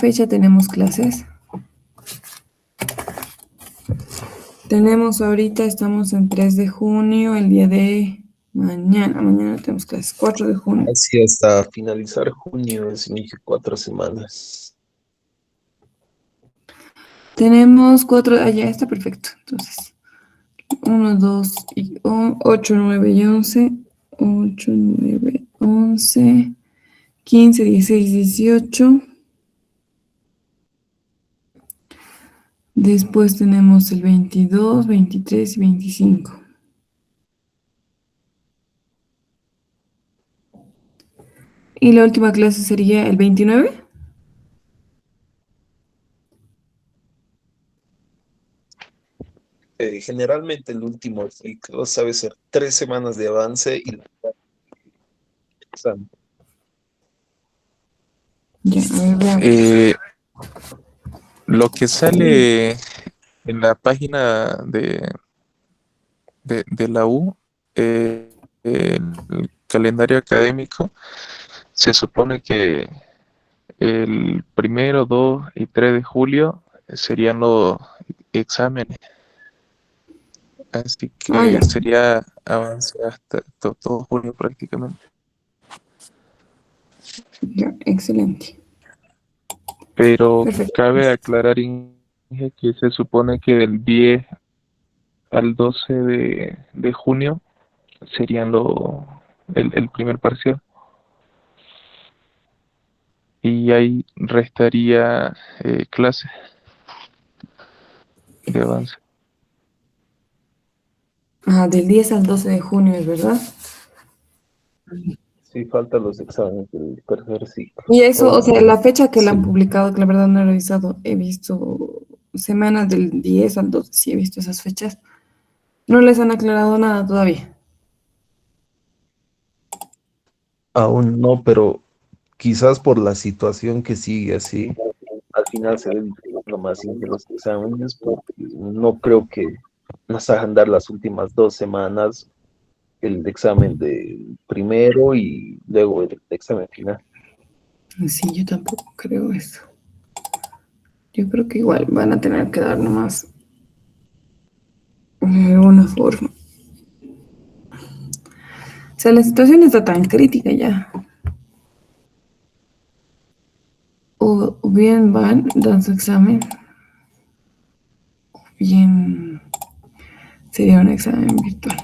fecha tenemos clases? Tenemos ahorita, estamos en 3 de junio, el día de mañana. Mañana tenemos clases, 4 de junio. Así hasta finalizar junio, es 24 semanas. Tenemos 4, ya está perfecto. Entonces, 1, 2, 8, 9 y 11. 8, 9, 11, 15, 16, 18. Después tenemos el 22, 23 y 25. Y la última clase sería el 29. Generalmente el último ciclo sabe ser 3 semanas de avance y la examen. Ya, a ver, veamos. Lo que sale en la página de la U, el calendario académico, se supone que el 1, 2 y 3 de julio serían los exámenes. Así Ya. que sería avance hasta todo julio prácticamente. Ya, excelente. Pero Perfecto. cabe aclarar, Inge, que se supone que del 10 al 12 de junio serían el primer parcial. Y ahí restaría clases de avance. Del 10 al 12 de junio, ¿es verdad? Sí, faltan los exámenes del tercer ciclo. Y eso, o sea, la fecha que la han Sí. publicado, que la verdad no he revisado, he visto semanas del 10 al 12, sí he visto esas fechas. No les han aclarado nada todavía. Aún no, pero quizás por la situación que sigue así, al final se deben más de los exámenes, porque no creo que nos hagan dar las últimas 2 semanas el examen de primero y luego el examen final. Sí, yo tampoco creo eso. Yo creo que igual van a tener que dar nomás de alguna forma. O sea, la situación está tan crítica ya. O bien van, dan su examen, o bien sería un examen virtual.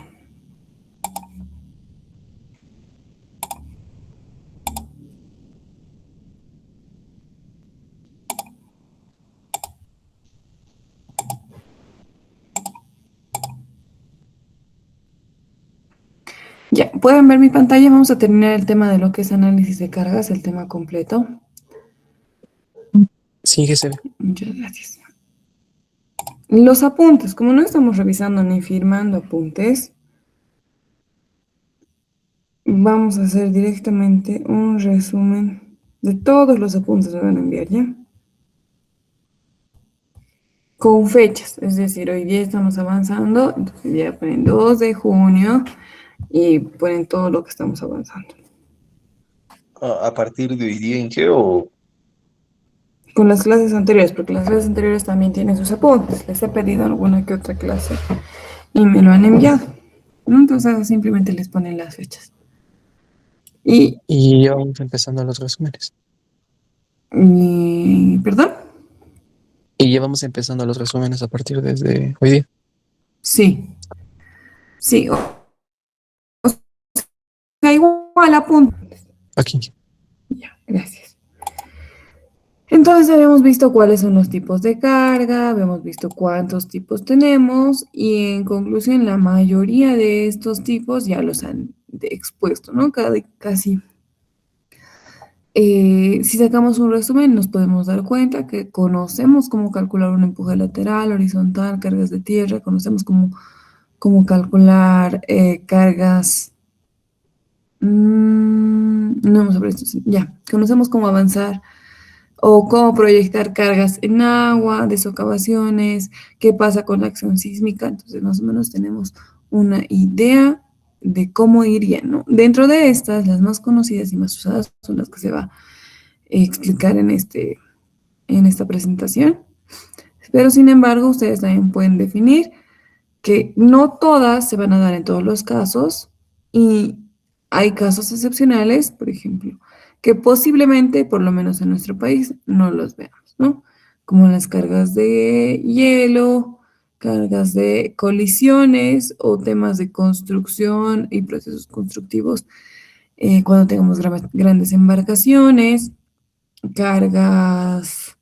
Ya, pueden ver mi pantalla. Vamos a terminar el tema de lo que es análisis de cargas, el tema completo. Sí, que se ve. Muchas gracias. Los apuntes, como no estamos revisando ni firmando apuntes, vamos a hacer directamente un resumen de todos los apuntes que me van a enviar, ¿ya? Con fechas, es decir, hoy día estamos avanzando, entonces ya ponen 2 de junio y ponen todo lo que estamos avanzando. ¿A partir de hoy día en qué o Con las clases anteriores, porque las clases anteriores también tienen sus apuntes. Les he pedido alguna que otra clase y me lo han enviado, ¿no? Entonces simplemente les ponen las fechas. Y ya vamos empezando los resúmenes. ¿Perdón? Y ya vamos empezando los resúmenes a partir desde hoy día. Sí, sí, o sea, igual apuntes. Aquí. Ya, gracias. Entonces habíamos visto cuáles son los tipos de carga, habíamos visto cuántos tipos tenemos y en conclusión la mayoría de estos tipos ya los han expuesto, ¿no? Casi. Si sacamos un resumen nos podemos dar cuenta que conocemos cómo calcular un empuje lateral, horizontal, cargas de tierra, conocemos cómo calcular cargas. No hemos aprendido esto, ya, conocemos cómo avanzar o cómo proyectar cargas en agua, de socavaciones, qué pasa con la acción sísmica, entonces más o menos tenemos una idea de cómo iría, ¿no? Dentro de estas, las más conocidas y más usadas son las que se va a explicar en esta presentación, pero sin embargo ustedes también pueden definir que no todas se van a dar en todos los casos y hay casos excepcionales, por ejemplo, que posiblemente, por lo menos en nuestro país, no los veamos, ¿no? Como las cargas de hielo, cargas de colisiones o temas de construcción y procesos constructivos cuando tengamos grandes embarcaciones, cargas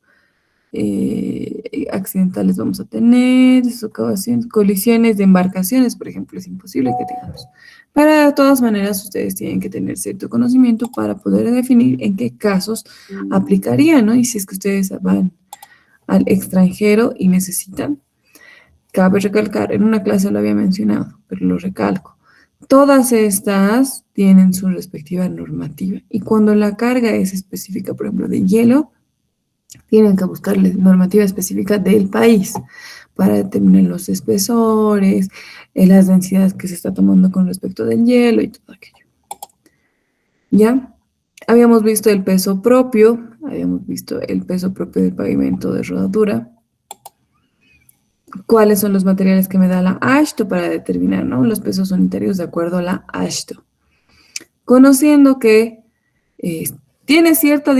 accidentales vamos a tener, socavaciones, colisiones de embarcaciones, por ejemplo, es imposible que tengamos. Pero de todas maneras, ustedes tienen que tener cierto conocimiento para poder definir en qué casos aplicaría, ¿no? Y si es que ustedes van al extranjero y necesitan, cabe recalcar, en una clase lo había mencionado, pero lo recalco. Todas estas tienen su respectiva normativa y cuando la carga es específica, por ejemplo, de hielo, tienen que buscarle normativa específica del país para determinar los espesores, las densidades que se está tomando con respecto del hielo y todo aquello. ¿Ya? Habíamos visto el peso propio, habíamos visto el peso propio del pavimento de rodadura. ¿Cuáles son los materiales que me da la AASHTO para determinar, ¿no? Los pesos unitarios de acuerdo a la AASHTO? Conociendo que tiene cierta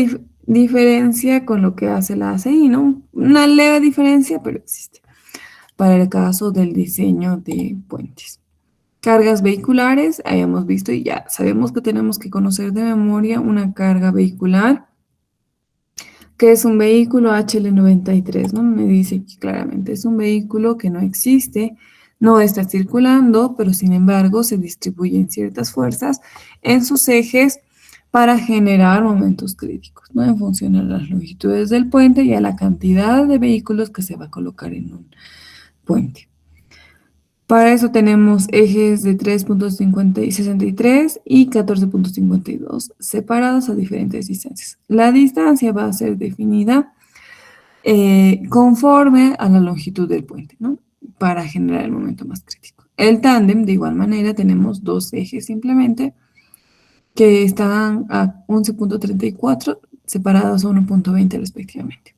diferencia con lo que hace la ACI, ¿no? Una leve diferencia, pero existe. Para el caso del diseño de puentes. Cargas vehiculares, habíamos visto y ya sabemos que tenemos que conocer de memoria una carga vehicular, que es un vehículo HL93, ¿no? Me dice aquí claramente, es un vehículo que no existe, no está circulando, pero sin embargo se distribuyen ciertas fuerzas en sus ejes para generar momentos críticos, ¿no? En función a las longitudes del puente y a la cantidad de vehículos que se va a colocar en un puente. Para eso tenemos ejes de 3.63 y 14.52 separados a diferentes distancias. La distancia va a ser definida conforme a la longitud del puente, ¿no? Para generar el momento más crítico. El tándem, de igual manera, tenemos dos ejes simplemente que están a 11.34 separados a 1.20 respectivamente.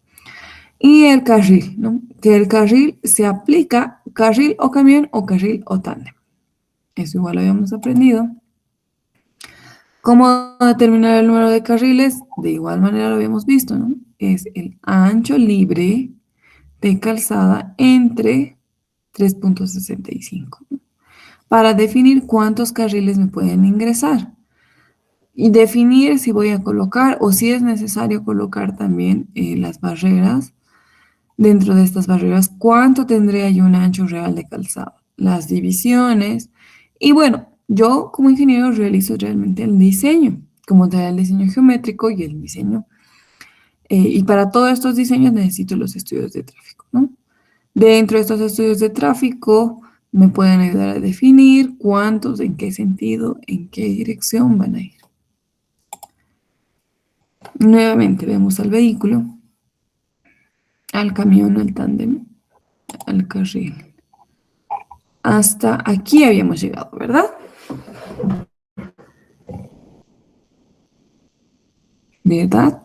Y el carril, ¿no? Que el carril se aplica carril o camión o carril o tándem. Eso igual lo habíamos aprendido. ¿Cómo determinar el número de carriles? De igual manera lo habíamos visto, ¿no? Es el ancho libre de calzada entre 3.65, ¿no? Para definir cuántos carriles me pueden ingresar. Y definir si voy a colocar o si es necesario colocar también las barreras. Dentro de estas barreras, ¿cuánto tendría yo un ancho real de calzado? Las divisiones. Y bueno, yo como ingeniero realizo realmente el diseño, como tal el diseño geométrico y el diseño. Y para todos estos diseños necesito los estudios de tráfico, ¿no? Dentro de estos estudios de tráfico me pueden ayudar a definir cuántos, en qué sentido, en qué dirección van a ir. Nuevamente vemos al vehículo, al camión, al tándem, al carril. Hasta aquí habíamos llegado, ¿verdad? ¿Verdad?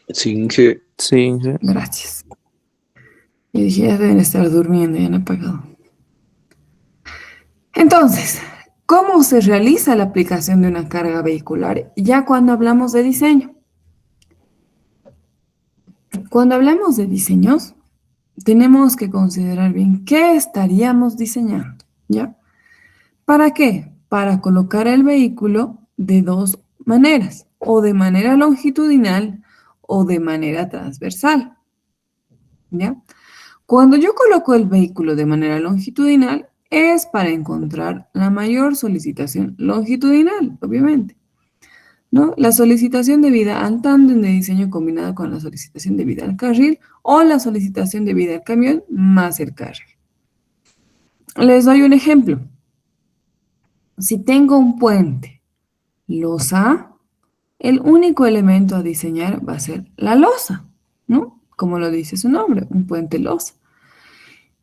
Sí, que Sí, sí. Gracias. Y dije, ya deben estar durmiendo, ya han apagado. Entonces, ¿cómo se realiza la aplicación de una carga vehicular ya cuando hablamos de diseño? Cuando hablamos de diseños, tenemos que considerar bien qué estaríamos diseñando, ¿ya? ¿Para qué? Para colocar el vehículo de dos maneras, o de manera longitudinal o de manera transversal, ¿ya? Cuando yo coloco el vehículo de manera longitudinal, es para encontrar la mayor solicitación longitudinal, obviamente, ¿no? La solicitación debida al tándem de diseño combinada con la solicitación debida al carril o la solicitación debida al camión más el carril. Les doy un ejemplo. Si tengo un puente losa, el único elemento a diseñar va a ser la losa, ¿no? Como lo dice su nombre, un puente losa.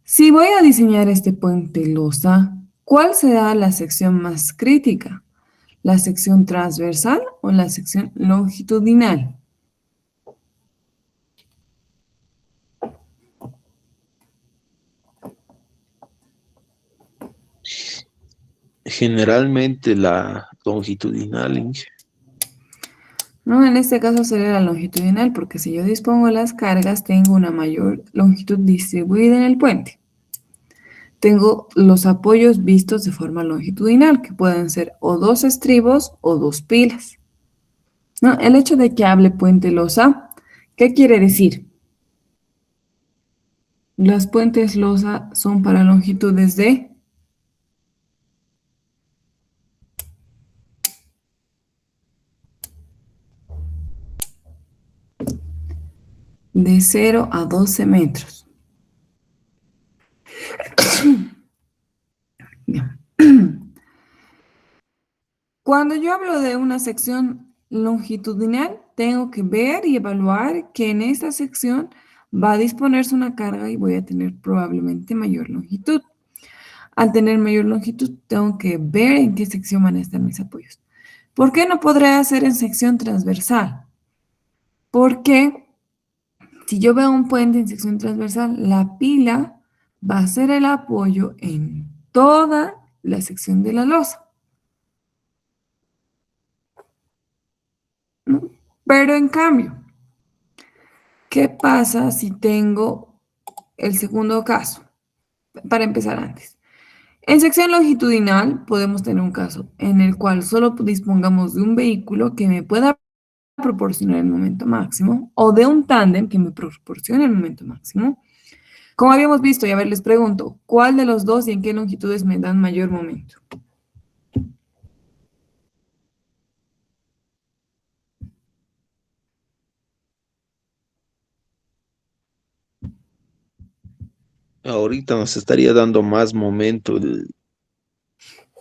Si voy a diseñar este puente losa, ¿cuál será la sección más crítica? ¿La sección transversal o la sección longitudinal? Generalmente la longitudinal, Inge. No, en este caso sería la longitudinal, porque si yo dispongo las cargas, tengo una mayor longitud distribuida en el puente. Tengo los apoyos vistos de forma longitudinal, que pueden ser o dos estribos o dos pilas. ¿No? El hecho de que hable puente losa, ¿qué quiere decir? Las puentes losa son para longitudes de 0 a 12 metros. Bien. Cuando yo hablo de una sección longitudinal, tengo que ver y evaluar que en esta sección va a disponerse una carga y voy a tener probablemente mayor longitud. Al tener mayor longitud, tengo que ver en qué sección van a estar mis apoyos. ¿Por qué no podré hacer en sección transversal? Porque si yo veo un puente en sección transversal, la pila va a ser el apoyo en toda la sección de la losa, ¿no? Pero en cambio, ¿qué pasa si tengo el segundo caso? Para empezar antes. En sección longitudinal podemos tener un caso en el cual solo dispongamos de un vehículo que me pueda proporcionar el momento máximo o de un tándem que me proporcione el momento máximo. Como habíamos visto, y a ver, les pregunto, ¿cuál de los dos y en qué longitudes me dan mayor momento? Ahorita nos estaría dando más momento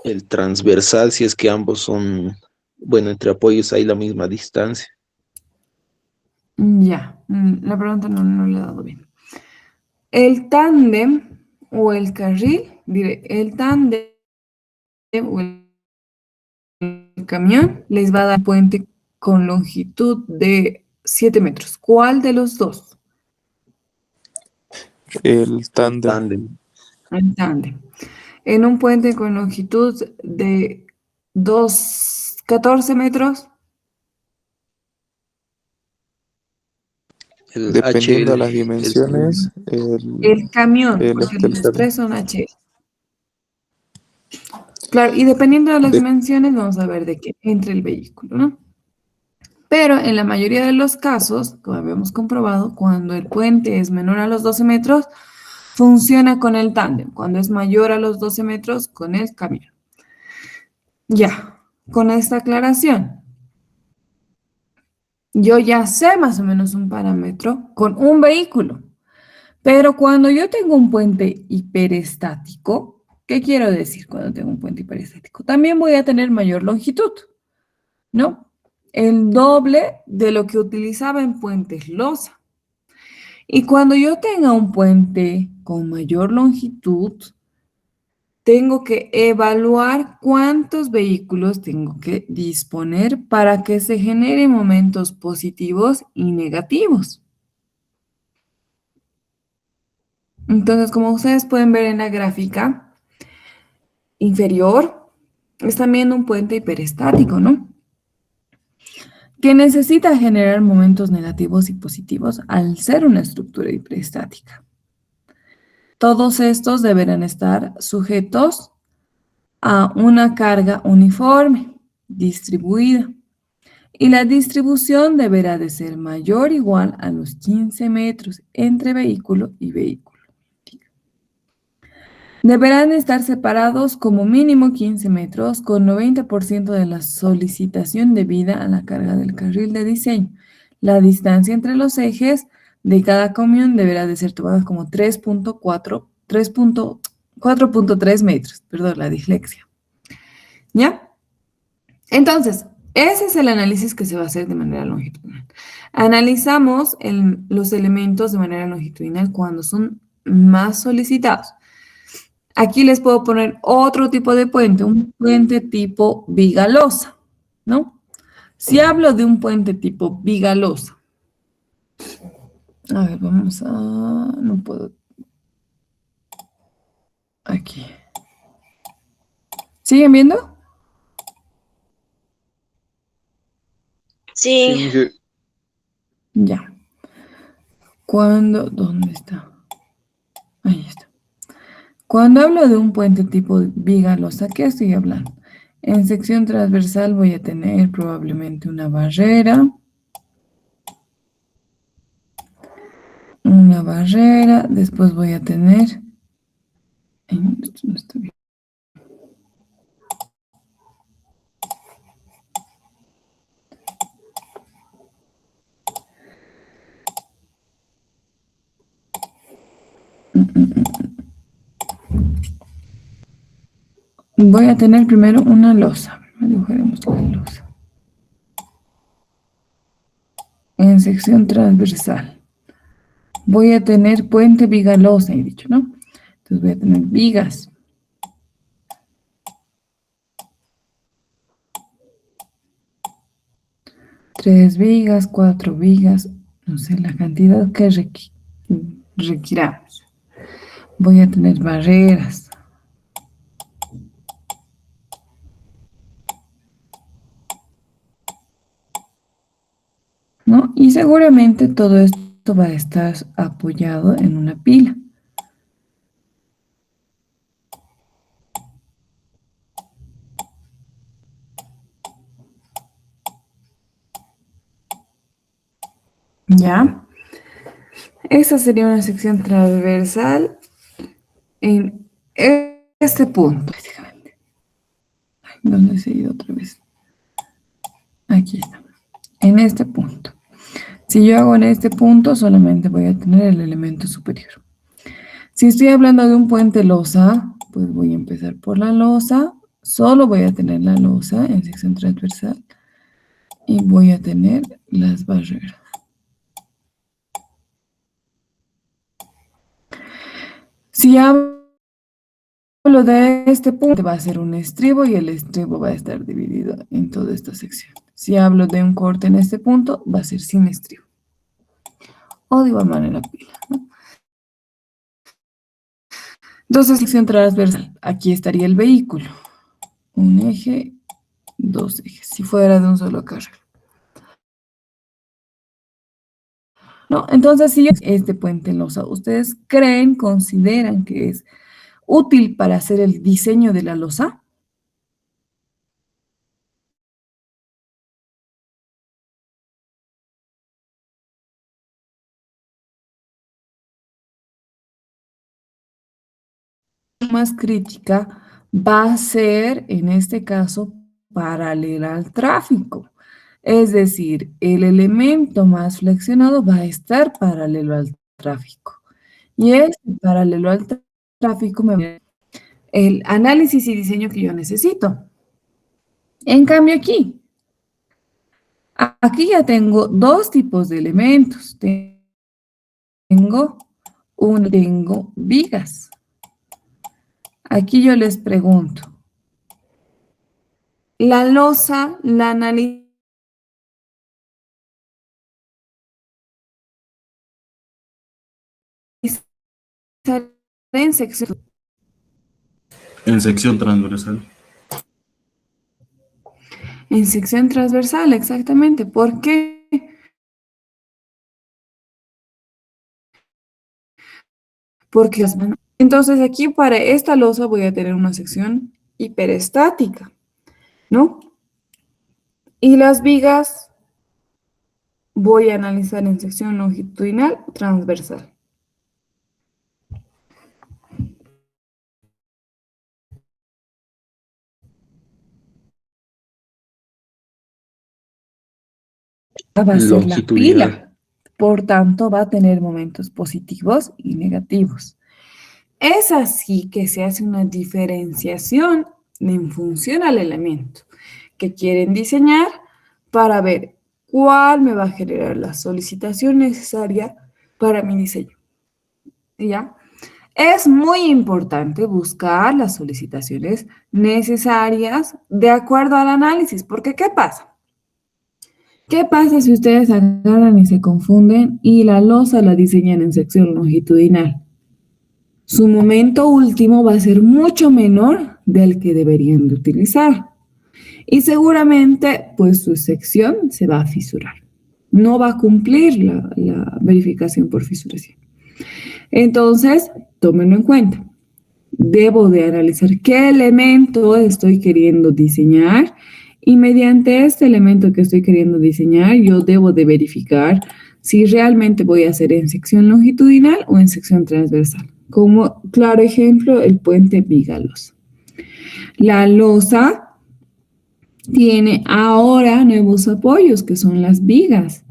el transversal si es que ambos son, bueno, entre apoyos hay la misma distancia. Ya, la pregunta no le he dado bien. El tándem o el carril, diré, el tándem o el camión les va a dar puente con longitud de 7 metros. ¿Cuál de los dos? El El tándem. tándem. El tándem. En un puente con longitud de 14 metros, El Dependiendo de HL, las el segundo. dimensiones, el camión, el porque este, el los camión. tres son HL. Claro, y dependiendo de las De- dimensiones, vamos a ver de qué entre el vehículo, ¿no? Pero en la mayoría de los casos, como habíamos comprobado, cuando el puente es menor a los 12 metros, funciona con el tándem. Cuando es mayor a los 12 metros, con el camión. Ya, con esta aclaración, yo ya sé más o menos un parámetro con un vehículo. Pero cuando yo tengo un puente hiperestático, ¿qué quiero decir cuando tengo un puente hiperestático? También voy a tener mayor longitud, ¿no? El doble de lo que utilizaba en puentes losa. Y cuando yo tenga un puente con mayor longitud, tengo que evaluar cuántos vehículos tengo que disponer para que se generen momentos positivos y negativos. Entonces, como ustedes pueden ver en la gráfica inferior, es también un puente hiperestático, ¿no? Que necesita generar momentos negativos y positivos al ser una estructura hiperestática. Todos estos deberán estar sujetos a una carga uniforme, distribuida, y la distribución deberá de ser mayor o igual a los 15 metros entre vehículo y vehículo. Deberán estar separados como mínimo 15 metros con 90% de la solicitación debida a la carga del carril de diseño. La distancia entre los ejes de cada camión deberá de ser tomada como 4.3 metros. Perdón, la dislexia. ¿Ya? Entonces, ese es el análisis que se va a hacer de manera longitudinal. Analizamos los elementos de manera longitudinal cuando son más solicitados. Aquí les puedo poner otro tipo de puente, un puente tipo viga losa, ¿no? Si hablo de un puente tipo viga losa, a ver, vamos a, no puedo, aquí. ¿Siguen viendo? Sí, Sí, Ya. ¿Dónde está? Ahí está. Cuando hablo de un puente tipo viga losa, ¿qué estoy hablando? En sección transversal voy a tener probablemente una barrera, después voy a tener, esto no está bien. Voy a tener primero una losa. Dibujaremos la losa. En sección transversal. Voy a tener puente viga losa, he dicho, ¿no? Entonces voy a tener vigas. Tres vigas, cuatro vigas, no sé, la cantidad que requiramos. Voy a tener barreras. ¿No? Y seguramente todo esto va a estar apoyado en una pila. ¿Ya? Esa sería una sección transversal en este punto, básicamente. ¿Dónde se ha ido otra vez? Aquí está. En este punto. Si yo hago en este punto, solamente voy a tener el elemento superior. Si estoy hablando de un puente losa, pues voy a empezar por la losa. Solo voy a tener la losa en sección transversal. Y voy a tener las barreras. Si hablo de este punto, va a ser un estribo y el estribo va a estar dividido en toda esta sección. Si hablo de un corte en este punto, va a ser sin estribo. O de igual manera pila, ¿no? Entonces, sección transversal. Aquí estaría el vehículo. Un eje, dos ejes. Si fuera de un solo carril. ¿No? Entonces, si este puente losa, ¿ustedes creen, consideran que es útil para hacer el diseño de la losa? Más crítica va a ser, en este caso, paralela al tráfico. Es decir, el elemento más flexionado va a estar paralelo al tráfico. Y este paralelo al tráfico me va a dar el análisis y diseño que yo necesito. En cambio aquí ya tengo dos tipos de elementos. Tengo vigas. Aquí yo les pregunto, la losa la analiza en sección. En sección transversal. En sección transversal, exactamente. ¿Por qué? Porque entonces aquí para esta losa voy a tener una sección hiperestática, ¿no? Y las vigas voy a analizar en sección longitudinal transversal. Va a ser la Longitudinal. pila. Por tanto, va a tener momentos positivos y negativos. Es así que se hace una diferenciación en función al elemento que quieren diseñar para ver cuál me va a generar la solicitación necesaria para mi diseño. ¿Ya? Es muy importante buscar las solicitaciones necesarias de acuerdo al análisis, porque ¿qué pasa? ¿Qué pasa si ustedes agarran y se confunden y la losa la diseñan en sección longitudinal? su momento último va a ser mucho menor del que deberían de utilizar. Y seguramente, pues su sección se va a fisurar. No va a cumplir la verificación por fisuración. Entonces, tómenlo en cuenta. Debo de analizar qué elemento estoy queriendo diseñar y mediante este elemento que estoy queriendo diseñar, yo debo de verificar si realmente voy a hacer en sección longitudinal o en sección transversal. Como claro ejemplo, el puente viga-losa. La losa tiene ahora nuevos apoyos, que son las vigas.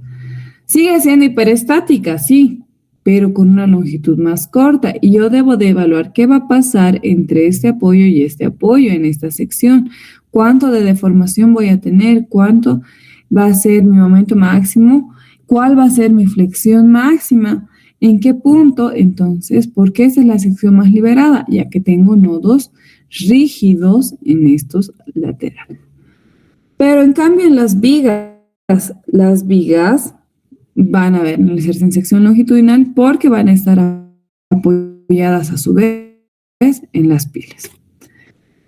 Sigue siendo hiperestática, sí, pero con una longitud más corta. Y yo debo de evaluar qué va a pasar entre este apoyo y este apoyo en esta sección. Cuánto de deformación voy a tener, cuánto va a ser mi momento máximo, cuál va a ser mi flexión máxima, en qué punto. Entonces, ¿por qué esa es la sección más liberada? Ya que tengo nodos rígidos en estos laterales. Pero en cambio en las vigas van a analizarse en sección longitudinal porque van a estar apoyadas a su vez en las pilas.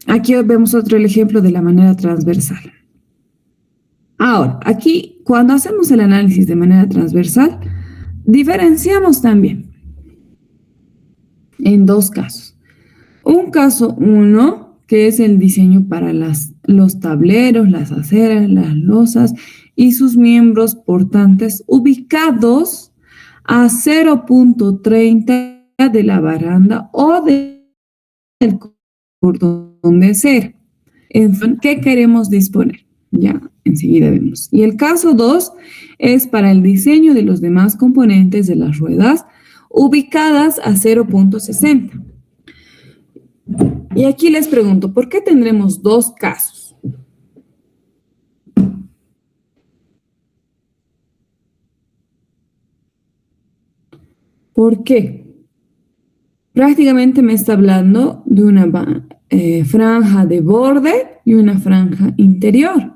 Aquí vemos otro ejemplo de la manera transversal. Ahora, aquí cuando hacemos el análisis de manera transversal, diferenciamos también en dos casos. Un caso 1, que es el diseño para los tableros, las aceras, las losas y sus miembros portantes ubicados a 0.30 de la baranda o del cordón de acera. ¿Qué queremos disponer? Ya, enseguida vemos. Y el caso 2 es para el diseño de los demás componentes de las ruedas ubicadas a 0.60. Y aquí les pregunto, ¿por qué tendremos dos casos? ¿Por qué? Prácticamente me está hablando de una franja de borde y una franja interior.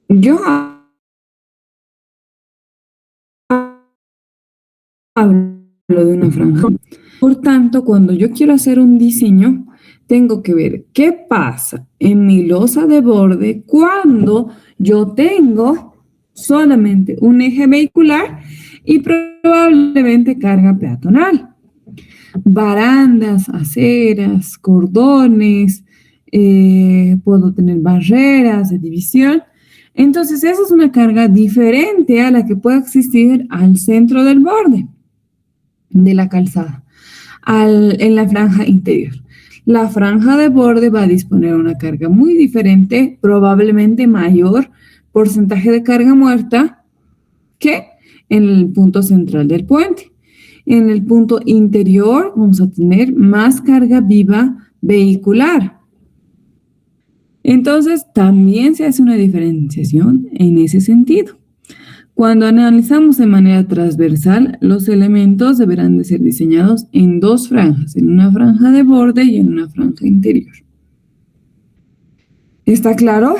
Yo hablo de una franja. Por tanto, cuando yo quiero hacer un diseño, tengo que ver qué pasa en mi losa de borde cuando yo tengo solamente un eje vehicular y probablemente carga peatonal. Barandas, aceras, cordones, puedo tener barreras de división. Entonces, esa es una carga diferente a la que puede existir al centro del borde de la calzada, en la franja interior. La franja de borde va a disponer una carga muy diferente, probablemente mayor porcentaje de carga muerta que en el punto central del puente. En el punto interior vamos a tener más carga viva vehicular. Entonces, también se hace una diferenciación en ese sentido. Cuando analizamos de manera transversal, los elementos deberán de ser diseñados en dos franjas, en una franja de borde y en una franja interior. ¿Está claro?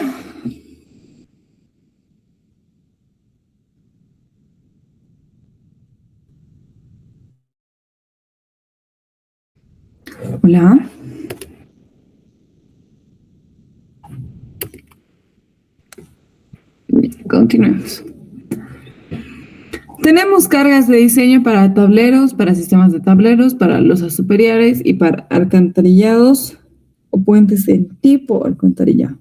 Hola. Bien, continuemos. Tenemos cargas de diseño para tableros, para sistemas de tableros, para losas superiores y para alcantarillados o puentes de tipo alcantarillado.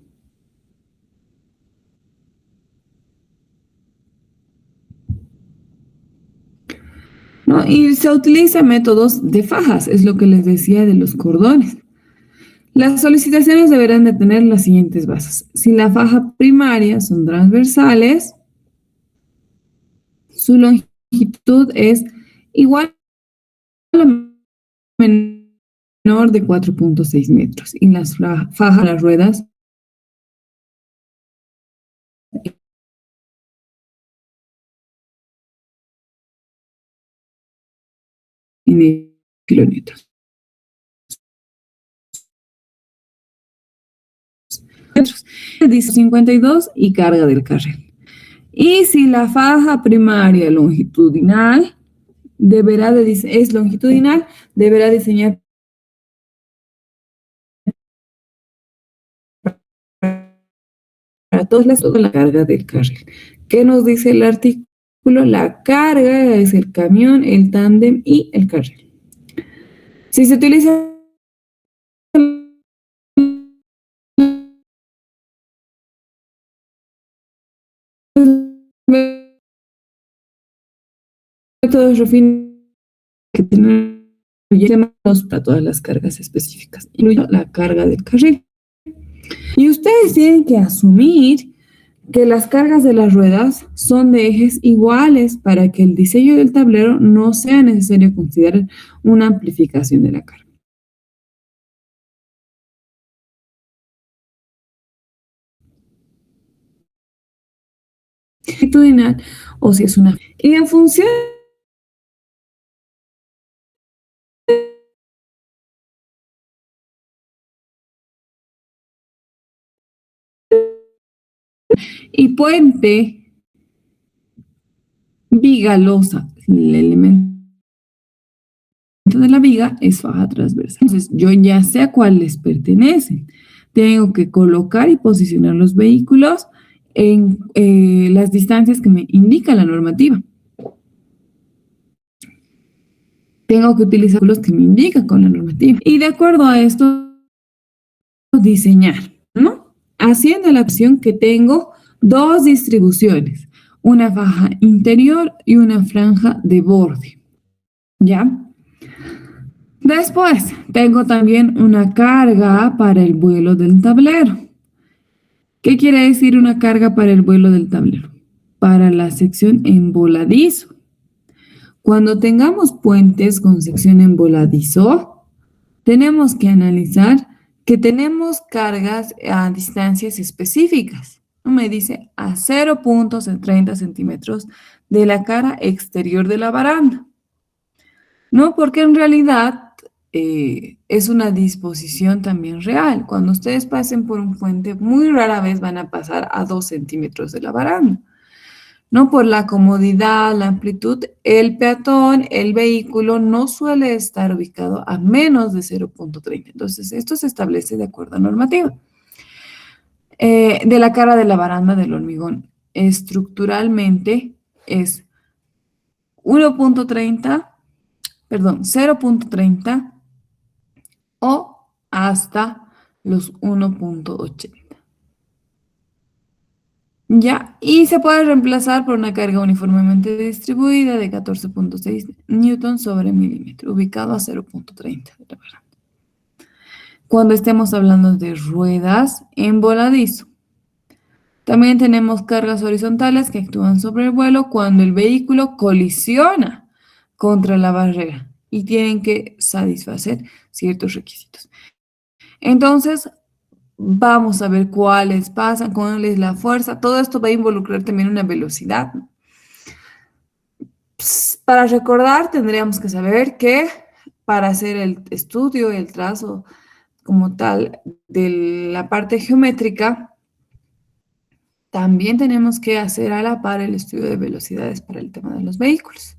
¿No? Y se utilizan métodos de fajas, es lo que les decía de los cordones. Las solicitaciones deberán de tener las siguientes bases. Si la faja primaria son transversales, su longitud es igual o menor de 4.6 metros. Y las fajas, las ruedas, en kilómetros. 52 y carga del carril. Y si la faja primaria longitudinal es longitudinal, deberá diseñar para toda la carga del carril. ¿Qué nos dice el artículo? La carga es el camión, el tándem y el carril. Si se utiliza métodos refinados que tienen para todas las cargas específicas, incluye la carga del carril. Y ustedes tienen que asumir que las cargas de las ruedas son de ejes iguales para que el diseño del tablero no sea necesario considerar una amplificación de la carga. Longitudinal o si es una. Y en función y puente, viga, losa, el elemento de la viga es faja transversal. Entonces, yo ya sé a cuál les pertenecen. Tengo que colocar y posicionar los vehículos en las distancias que me indica la normativa. Tengo que utilizar los que me indican con la normativa. Y de acuerdo a esto, diseñar, ¿no? Haciendo la opción que tengo dos distribuciones, una faja interior y una franja de borde, ¿ya? Después, tengo también una carga para el vuelo del tablero. ¿Qué quiere decir una carga para el vuelo del tablero? Para la sección en voladizo. Cuando tengamos puentes con sección en voladizo, tenemos que analizar que tenemos cargas a distancias específicas. Me dice a 0.30 centímetros de la cara exterior de la baranda. No, porque en realidad es una disposición también real. Cuando ustedes pasen por un puente, muy rara vez van a pasar a 2 centímetros de la baranda. No, por la comodidad, la amplitud, el peatón, el vehículo no suele estar ubicado a menos de 0.30. Entonces, esto se establece de acuerdo a normativa. De la cara de la baranda del hormigón, estructuralmente es 0.30 o hasta los 1.80. Ya, y se puede reemplazar por una carga uniformemente distribuida de 14.6 newtons sobre milímetro, ubicado a 0.30 de la baranda. Cuando estemos hablando de ruedas en voladizo. También tenemos cargas horizontales que actúan sobre el vuelo cuando el vehículo colisiona contra la barrera y tienen que satisfacer ciertos requisitos. Entonces, vamos a ver cuáles pasan, cuál es la fuerza. Todo esto va a involucrar también una velocidad. Para recordar, tendríamos que saber que para hacer el estudio, el trazo como tal de la parte geométrica, también tenemos que hacer a la par el estudio de velocidades para el tema de los vehículos,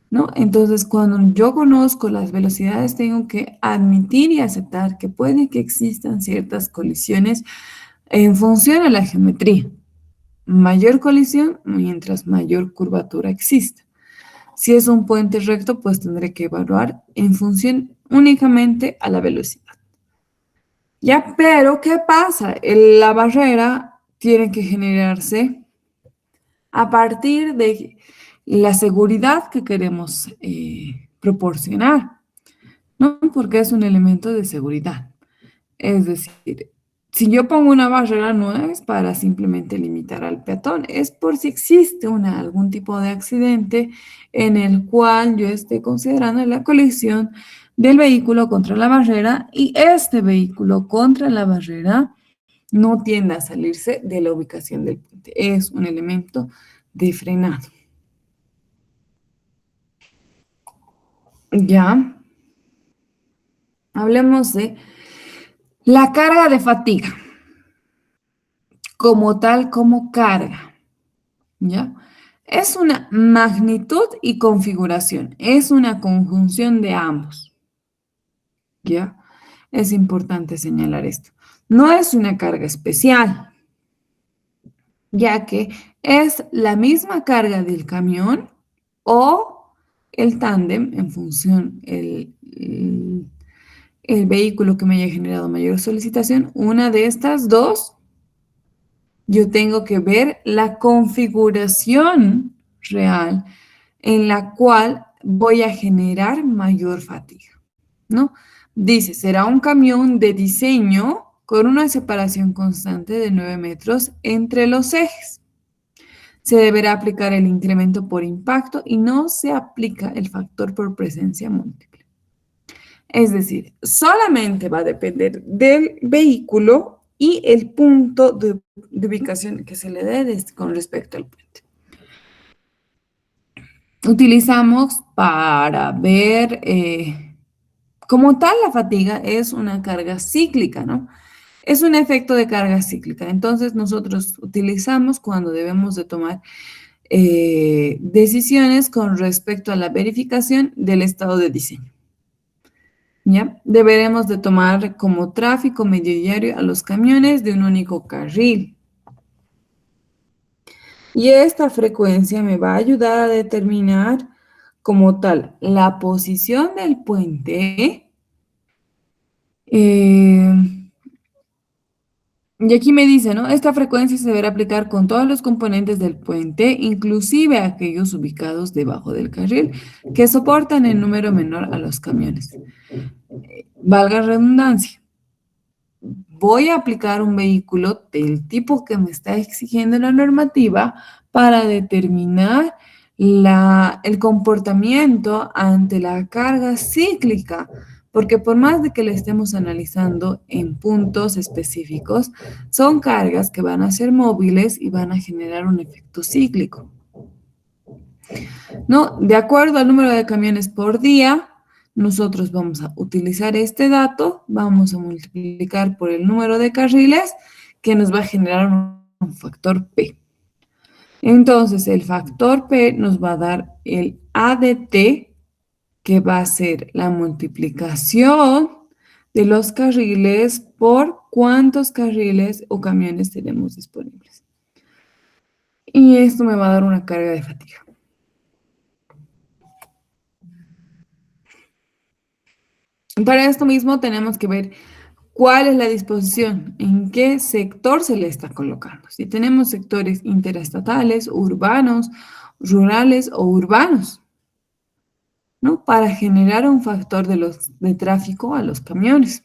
¿no? Entonces, cuando yo conozco las velocidades, tengo que admitir y aceptar que puede que existan ciertas colisiones en función a la geometría. Mayor colisión, mientras mayor curvatura exista. Si es un puente recto, pues tendré que evaluar en función únicamente a la velocidad. Ya, pero ¿qué pasa? La barrera tiene que generarse a partir de la seguridad que queremos proporcionar, ¿no? Porque es un elemento de seguridad. Es decir, si yo pongo una barrera no es para simplemente limitar al peatón, es por si existe algún tipo de accidente en el cual yo esté considerando la colisión del vehículo contra la barrera y este vehículo contra la barrera no tiende a salirse de la ubicación del puente. Es un elemento de frenado. Ya. Hablemos de la carga de fatiga. Como tal, como carga. ¿ya? Es una magnitud y configuración, es una conjunción de ambos, ¿ya? Es importante señalar esto. No es una carga especial, ya que es la misma carga del camión o el tándem en función el vehículo que me haya generado mayor solicitación. Una de estas dos, yo tengo que ver la configuración real en la cual voy a generar mayor fatiga, ¿no? Dice, será un camión de diseño con una separación constante de 9 metros entre los ejes. Se deberá aplicar el incremento por impacto y no se aplica el factor por presencia múltiple. Es decir, solamente va a depender del vehículo y el punto de ubicación que se le dé con respecto al puente. Utilizamos para ver, como tal, la fatiga es una carga cíclica, ¿no? Es un efecto de carga cíclica. Entonces, nosotros utilizamos cuando debemos de tomar decisiones con respecto a la verificación del estado de diseño. ¿Ya? Deberemos de tomar como tráfico medio diario a los camiones de un único carril. Y esta frecuencia me va a ayudar a determinar como tal la posición del puente. Y aquí me dice, ¿no? Esta frecuencia se deberá aplicar con todos los componentes del puente, inclusive aquellos ubicados debajo del carril, que soportan el número menor a los camiones. Valga redundancia. Voy a aplicar un vehículo del tipo que me está exigiendo la normativa para determinar el comportamiento ante la carga cíclica, porque por más de que le estemos analizando en puntos específicos, son cargas que van a ser móviles y van a generar un efecto cíclico. ¿No? De acuerdo al número de camiones por día, nosotros vamos a utilizar este dato, vamos a multiplicar por el número de carriles, que nos va a generar un factor P. Entonces, el factor P nos va a dar el ADT, que va a ser la multiplicación de los carriles por cuántos carriles o camiones tenemos disponibles. Y esto me va a dar una carga de fatiga. Para esto mismo tenemos que ver cuál es la disposición, en qué sector se le está colocando. Si tenemos sectores interestatales, urbanos, rurales o urbanos, ¿no? Para generar un factor de tráfico a los camiones,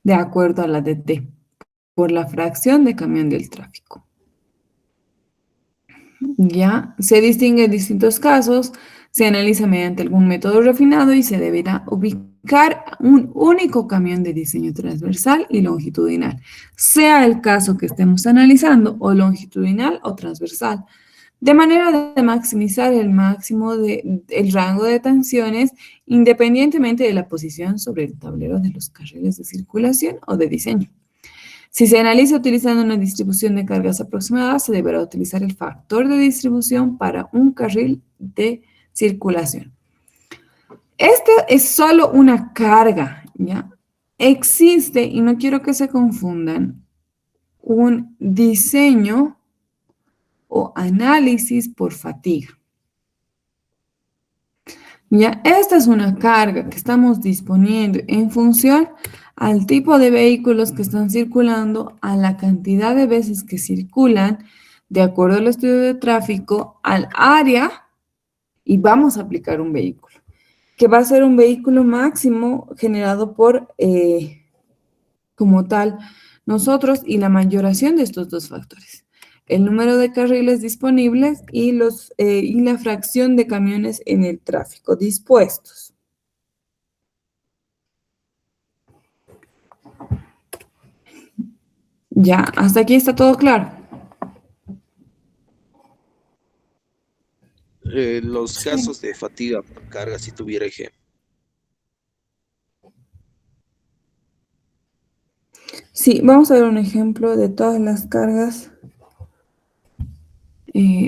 de acuerdo a la DT, por la fracción de camión del tráfico. Ya se distingue en distintos casos, se analiza mediante algún método refinado y se deberá ubicar un único camión de diseño transversal y longitudinal, sea el caso que estemos analizando, o longitudinal o transversal, de manera de maximizar el máximo el rango de tensiones independientemente de la posición sobre el tablero de los carriles de circulación o de diseño. Si se analiza utilizando una distribución de cargas aproximada, se deberá utilizar el factor de distribución para un carril de circulación. Esta es solo una carga, ¿ya? Existe, y no quiero que se confundan, un diseño o análisis por fatiga. ¿Ya? Esta es una carga que estamos disponiendo en función al tipo de vehículos que están circulando, a la cantidad de veces que circulan, de acuerdo al estudio de tráfico, al área, y vamos a aplicar un vehículo, que va a ser un vehículo máximo generado por, como tal, nosotros y la mayoración de estos dos factores. El número de carriles disponibles y la fracción de camiones en el tráfico dispuestos. Ya, hasta aquí está todo claro. Los casos de fatiga por carga, si tuviera ejemplo. Sí, vamos a ver un ejemplo de todas las cargas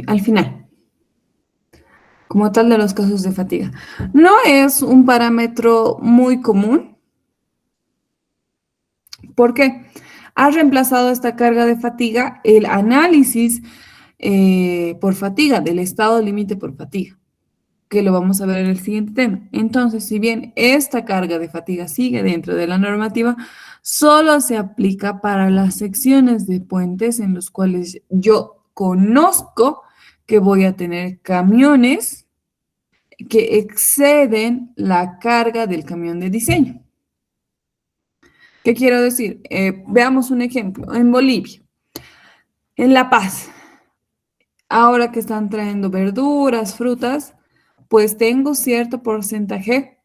al final, como tal de los casos de fatiga. No es un parámetro muy común. ¿Por qué? Ha reemplazado esta carga de fatiga el análisis por fatiga, del estado límite por fatiga, que lo vamos a ver en el siguiente tema. Entonces, si bien esta carga de fatiga sigue dentro de la normativa, solo se aplica para las secciones de puentes en los cuales yo conozco que voy a tener camiones que exceden la carga del camión de diseño. ¿Qué quiero decir? Veamos un ejemplo. En Bolivia, en La Paz, ahora que están trayendo verduras, frutas, pues tengo cierto porcentaje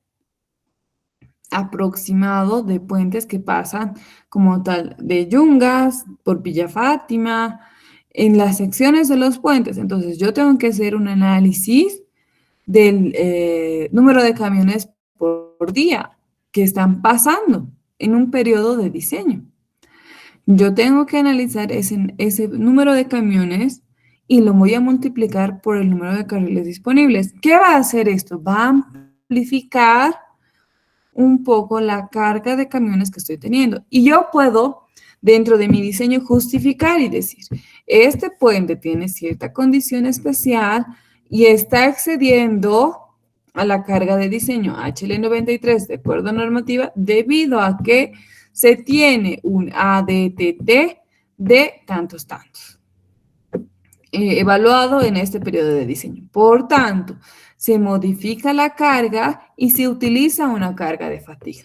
aproximado de puentes que pasan como tal de Yungas, por Villa Fátima, en las secciones de los puentes. Entonces yo tengo que hacer un análisis del número de camiones por día que están pasando en un periodo de diseño. Yo tengo que analizar ese número de camiones y lo voy a multiplicar por el número de carriles disponibles. ¿Qué va a hacer esto? Va a amplificar un poco la carga de camiones que estoy teniendo. Y yo puedo, dentro de mi diseño, justificar y decir, este puente tiene cierta condición especial y está excediendo a la carga de diseño HL93 de acuerdo a normativa debido a que se tiene un ADTT de tantos. Evaluado en este periodo de diseño. Por tanto, se modifica la carga y se utiliza una carga de fatiga.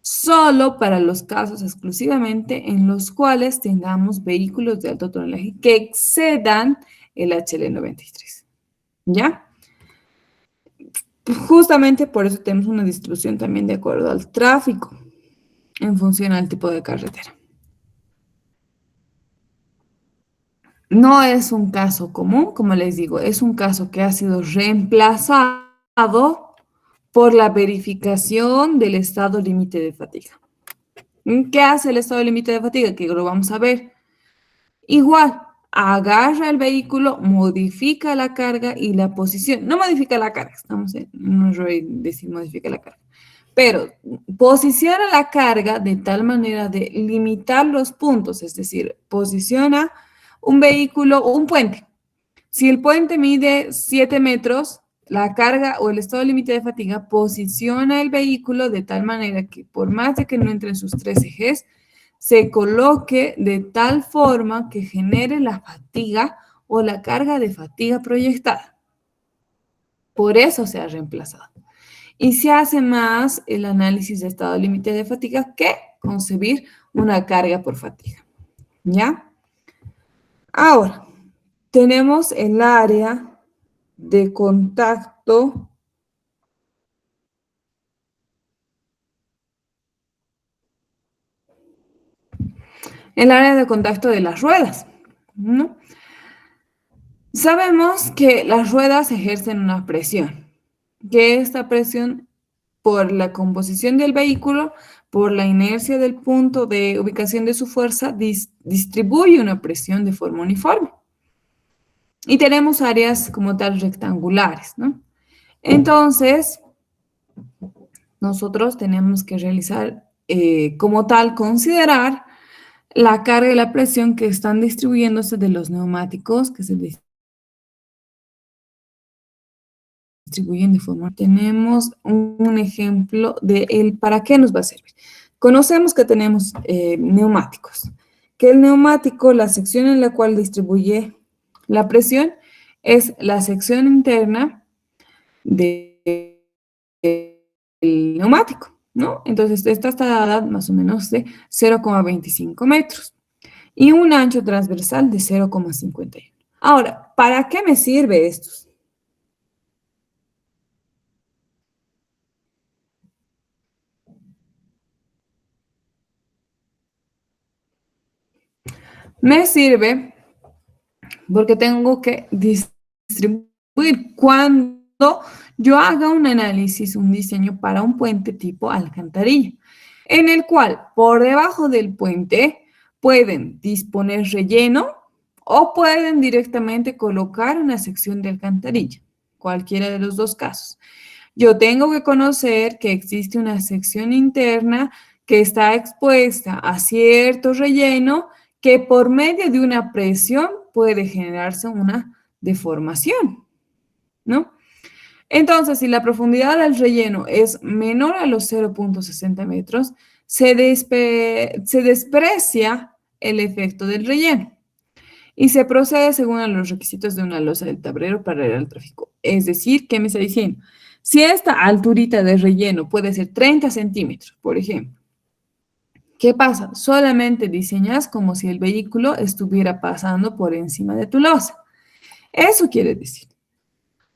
Solo para los casos exclusivamente en los cuales tengamos vehículos de alto tonelaje que excedan el HL93. ¿Ya? Justamente por eso tenemos una distribución también de acuerdo al tráfico, en función al tipo de carretera. No es un caso común, como les digo, es un caso que ha sido reemplazado por la verificación del estado límite de fatiga. ¿Qué hace el estado límite de fatiga? Que lo vamos a ver. Igual, agarra el vehículo, modifica la carga y la posición. No modifica la carga, estamos en un error de decir modifica la carga. Pero posiciona la carga de tal manera de limitar los puntos, es decir, posiciona un vehículo o un puente. Si el puente mide 7 metros, la carga o el estado límite de fatiga posiciona el vehículo de tal manera que por más de que no entre en sus 3 ejes, se coloque de tal forma que genere la fatiga o la carga de fatiga proyectada. Por eso se ha reemplazado. Y se hace más el análisis de estado límite de fatiga que concebir una carga por fatiga. ¿Ya? Ahora, tenemos el área de contacto de las ruedas, ¿no? Sabemos que las ruedas ejercen una presión, que esta presión por la composición del vehículo, por la inercia del punto de ubicación de su fuerza, distribuye una presión de forma uniforme. Y tenemos áreas como tal rectangulares, ¿no? Entonces, nosotros tenemos que realizar, como tal, considerar la carga y la presión que están distribuyéndose de los neumáticos, que se distribuyen de forma. Tenemos un ejemplo de para qué nos va a servir. Conocemos que tenemos neumáticos, que el neumático, la sección en la cual distribuye la presión, es la sección interna del neumático, ¿no? Entonces, esta está dada más o menos de 0,25 metros y un ancho transversal de 0,51. Ahora, ¿para qué me sirve esto? Me sirve porque tengo que distribuir cuando yo haga un análisis, un diseño para un puente tipo alcantarilla, en el cual por debajo del puente pueden disponer relleno o pueden directamente colocar una sección de alcantarilla, cualquiera de los dos casos. Yo tengo que conocer que existe una sección interna que está expuesta a cierto relleno que por medio de una presión puede generarse una deformación, ¿no? Entonces, si la profundidad del relleno es menor a los 0,60 metros, se desprecia el efecto del relleno y se procede según a los requisitos de una losa del tablero para el tráfico. Es decir, ¿qué me está diciendo? Si esta alturita de relleno puede ser 30 centímetros, por ejemplo, ¿qué pasa? Solamente diseñas como si el vehículo estuviera pasando por encima de tu losa. Eso quiere decir.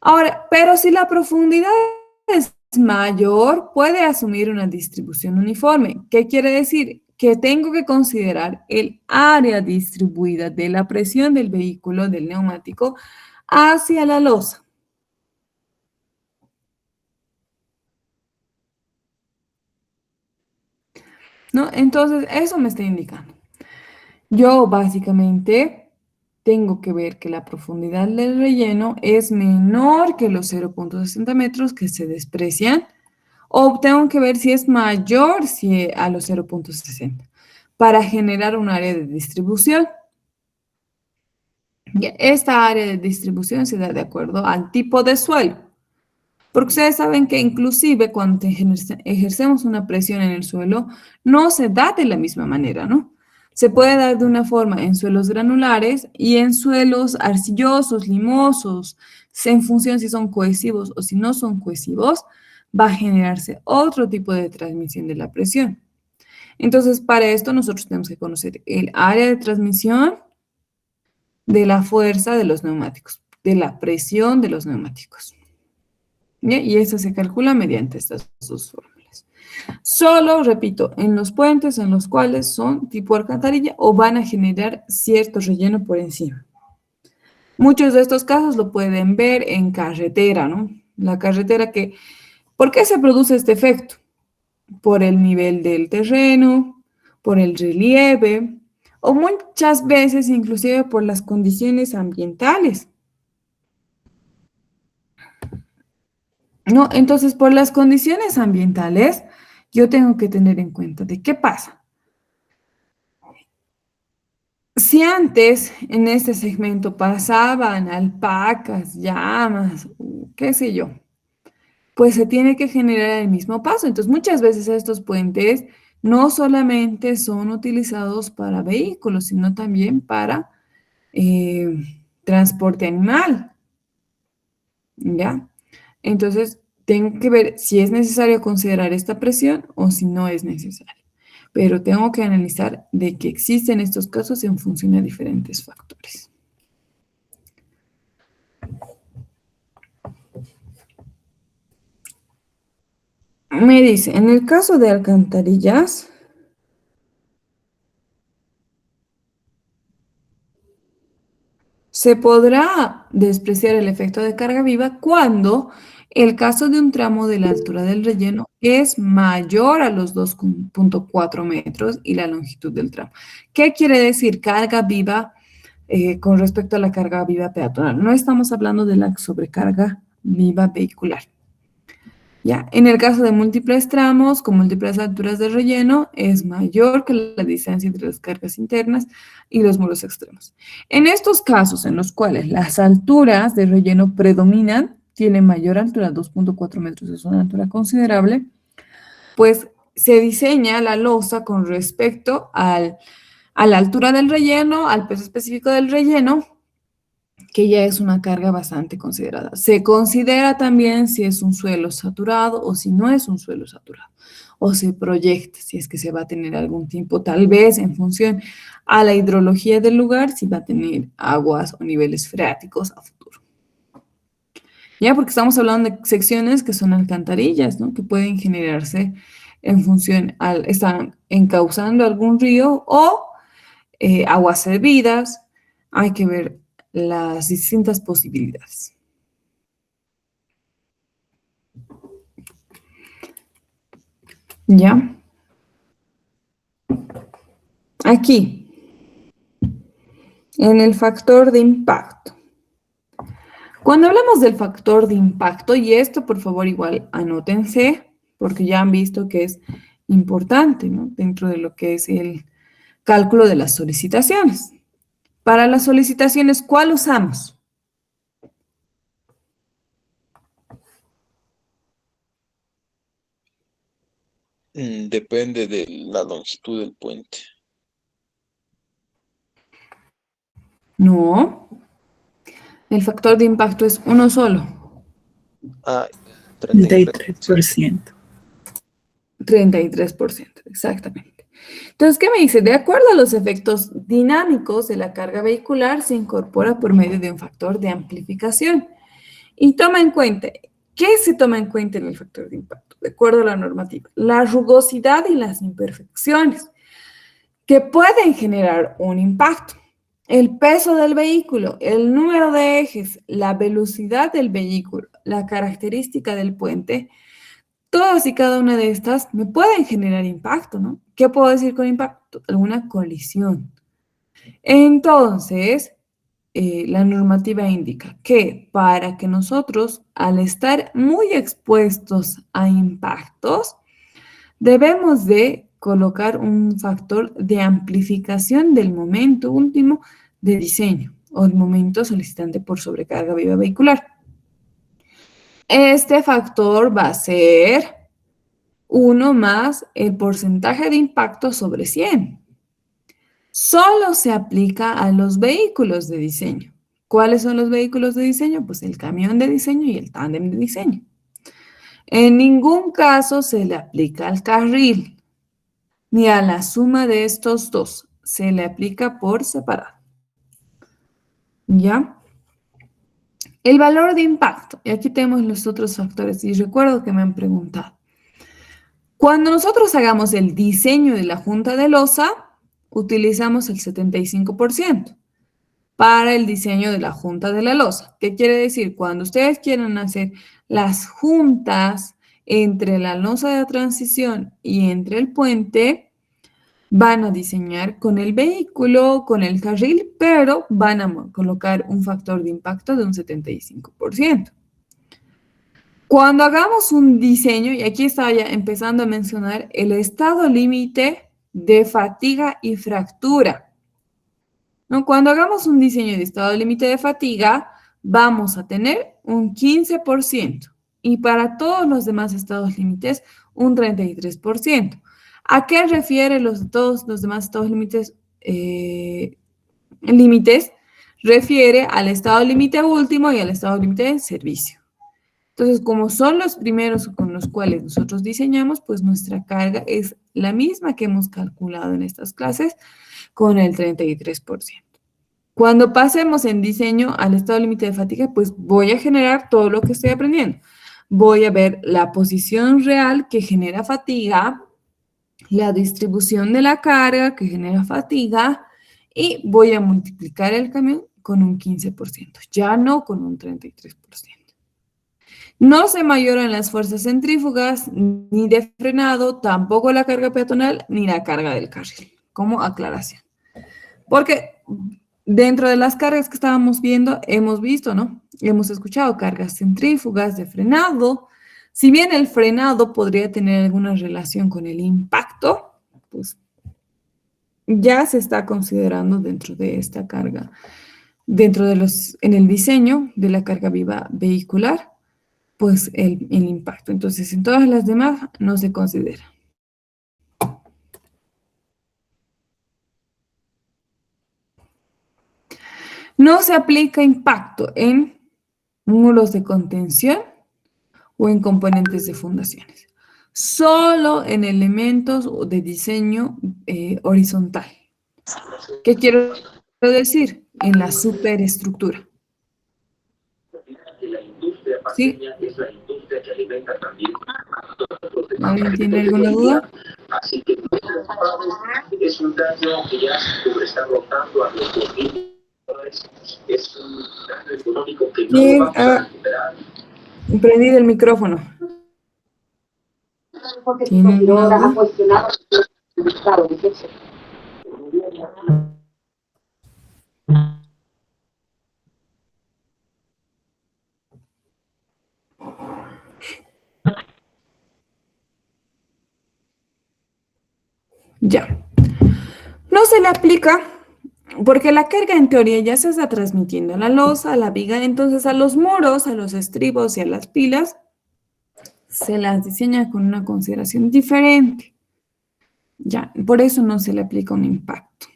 Ahora, pero si la profundidad es mayor, puede asumir una distribución uniforme. ¿Qué quiere decir? Que tengo que considerar el área distribuida de la presión del vehículo, del neumático, hacia la losa. ¿No? Entonces, eso me está indicando. Yo básicamente tengo que ver que la profundidad del relleno es menor que los 0,60 metros que se desprecian, o tengo que ver si es mayor a los 0,60 para generar un área de distribución. Y esta área de distribución se da de acuerdo al tipo de suelo. Porque ustedes saben que inclusive cuando ejercemos una presión en el suelo, no se da de la misma manera, ¿no? Se puede dar de una forma en suelos granulares y en suelos arcillosos, limosos, en función si son cohesivos o si no son cohesivos, va a generarse otro tipo de transmisión de la presión. Entonces, para esto nosotros tenemos que conocer el área de transmisión de la fuerza de los neumáticos, de la presión de los neumáticos. ¿Ya? Y eso se calcula mediante estas dos fórmulas. Solo, repito, en los puentes en los cuales son tipo alcantarilla o van a generar cierto relleno por encima. Muchos de estos casos lo pueden ver en carretera, ¿no? La carretera que, ¿por qué se produce este efecto? Por el nivel del terreno, por el relieve, o muchas veces inclusive por las condiciones ambientales. ¿No? Entonces, por las condiciones ambientales, yo tengo que tener en cuenta de qué pasa. Si antes en este segmento pasaban alpacas, llamas, qué sé yo, pues se tiene que generar el mismo paso. Entonces, muchas veces estos puentes no solamente son utilizados para vehículos, sino también para transporte animal, ¿ya? Entonces, tengo que ver si es necesario considerar esta presión o si no es necesario. Pero tengo que analizar de que existen estos casos en función a diferentes factores. Me dice, en el caso de alcantarillas, se podrá despreciar el efecto de carga viva cuando el caso de un tramo de la altura del relleno es mayor a los 2,4 metros y la longitud del tramo. ¿Qué quiere decir carga viva con respecto a la carga viva peatonal? No estamos hablando de la sobrecarga viva vehicular. ¿Ya? En el caso de múltiples tramos con múltiples alturas de relleno, es mayor que la distancia entre las cargas internas y los muros extremos. En estos casos en los cuales las alturas de relleno predominan, tienen mayor altura, 2,4 metros, es una altura considerable, pues se diseña la losa con respecto a la altura del relleno, al peso específico del relleno, que ya es una carga bastante considerada. Se considera también si es un suelo saturado o si no es un suelo saturado. O se proyecta si es que se va a tener algún tiempo, tal vez en función a la hidrología del lugar, si va a tener aguas o niveles freáticos a futuro. Ya, porque estamos hablando de secciones que son alcantarillas, ¿no? Que pueden generarse en función están encauzando algún río o aguas servidas. Hay que ver las distintas posibilidades. ¿Ya? Aquí. en el factor de impacto. Cuando hablamos del factor de impacto, y esto por favor igual anótense, porque ya han visto que es importante, ¿no? Dentro de lo que es el cálculo de las solicitaciones. Para las solicitaciones, ¿cuál usamos? Depende de la longitud del puente. No, el factor de impacto es uno solo. Ah, 33. 33%. 33%, exactamente. Entonces, ¿qué me dice? De acuerdo a los efectos dinámicos de la carga vehicular, se incorpora por medio de un factor de amplificación. Y toma en cuenta, ¿qué se toma en cuenta en el factor de impacto? De acuerdo a la normativa, la rugosidad y las imperfecciones que pueden generar un impacto. El peso del vehículo, el número de ejes, la velocidad del vehículo, la característica del puente, todas y cada una de estas me pueden generar impacto, ¿no? ¿Qué puedo decir con impacto? Alguna colisión. Entonces, la normativa indica que para que nosotros, al estar muy expuestos a impactos, debemos de colocar un factor de amplificación del momento último de diseño o el momento solicitante por sobrecarga viva vehicular. Este factor va a ser 1 más el porcentaje de impacto sobre 100. Solo se aplica a los vehículos de diseño. ¿Cuáles son los vehículos de diseño? Pues el camión de diseño y el tándem de diseño. En ningún caso se le aplica al carril, ni a la suma de estos dos. Se le aplica por separado. ¿Ya? El valor de impacto. Y aquí tenemos los otros factores. Y recuerdo que me han preguntado. Cuando nosotros hagamos el diseño de la junta de losa, utilizamos el 75% para el diseño de la junta de la losa. ¿Qué quiere decir? Cuando ustedes quieran hacer las juntas entre la losa de transición y entre el puente, van a diseñar con el vehículo, con el carril, pero van a colocar un factor de impacto de un 75%. Cuando hagamos un diseño, y aquí estaba ya empezando a mencionar el estado límite de fatiga y fractura. ¿No? Cuando hagamos un diseño de estado límite de fatiga, vamos a tener un 15% y para todos los demás estados límites un 33%. ¿A qué refiere todos los demás estados límites? Refiere al estado límite último y al estado límite de servicio. Entonces, como son los primeros con los cuales nosotros diseñamos, pues nuestra carga es la misma que hemos calculado en estas clases con el 33%. Cuando pasemos en diseño al estado límite de fatiga, pues voy a generar todo lo que estoy aprendiendo. Voy a ver la posición real que genera fatiga, la distribución de la carga que genera fatiga y voy a multiplicar el camión con un 15%, ya no con un 33%. No se mayoran las fuerzas centrífugas, ni de frenado, tampoco la carga peatonal, ni la carga del carril, como aclaración. Porque dentro de las cargas que estábamos viendo, hemos visto, ¿no? Hemos escuchado cargas centrífugas de frenado. Si bien el frenado podría tener alguna relación con el impacto, pues ya se está considerando dentro de esta carga, en el diseño de la carga viva vehicular, pues el impacto. Entonces, en todas las demás no se considera. No se aplica impacto en muros de contención o en componentes de fundaciones. Solo en elementos de diseño horizontal. ¿Qué quiero decir? En la superestructura. ¿Sí? ¿Alguien tiene alguna duda? Así que es un daño que ya está rotando a los 2.000 dólares. Es un daño económico que no vamos a recuperar. Prendido el micrófono. ¿Tiene alguna duda? Ya. No se le aplica porque la carga en teoría ya se está transmitiendo a la losa, a la viga, entonces a los muros, a los estribos y a las pilas se las diseña con una consideración diferente. Ya, por eso no se le aplica un impacto.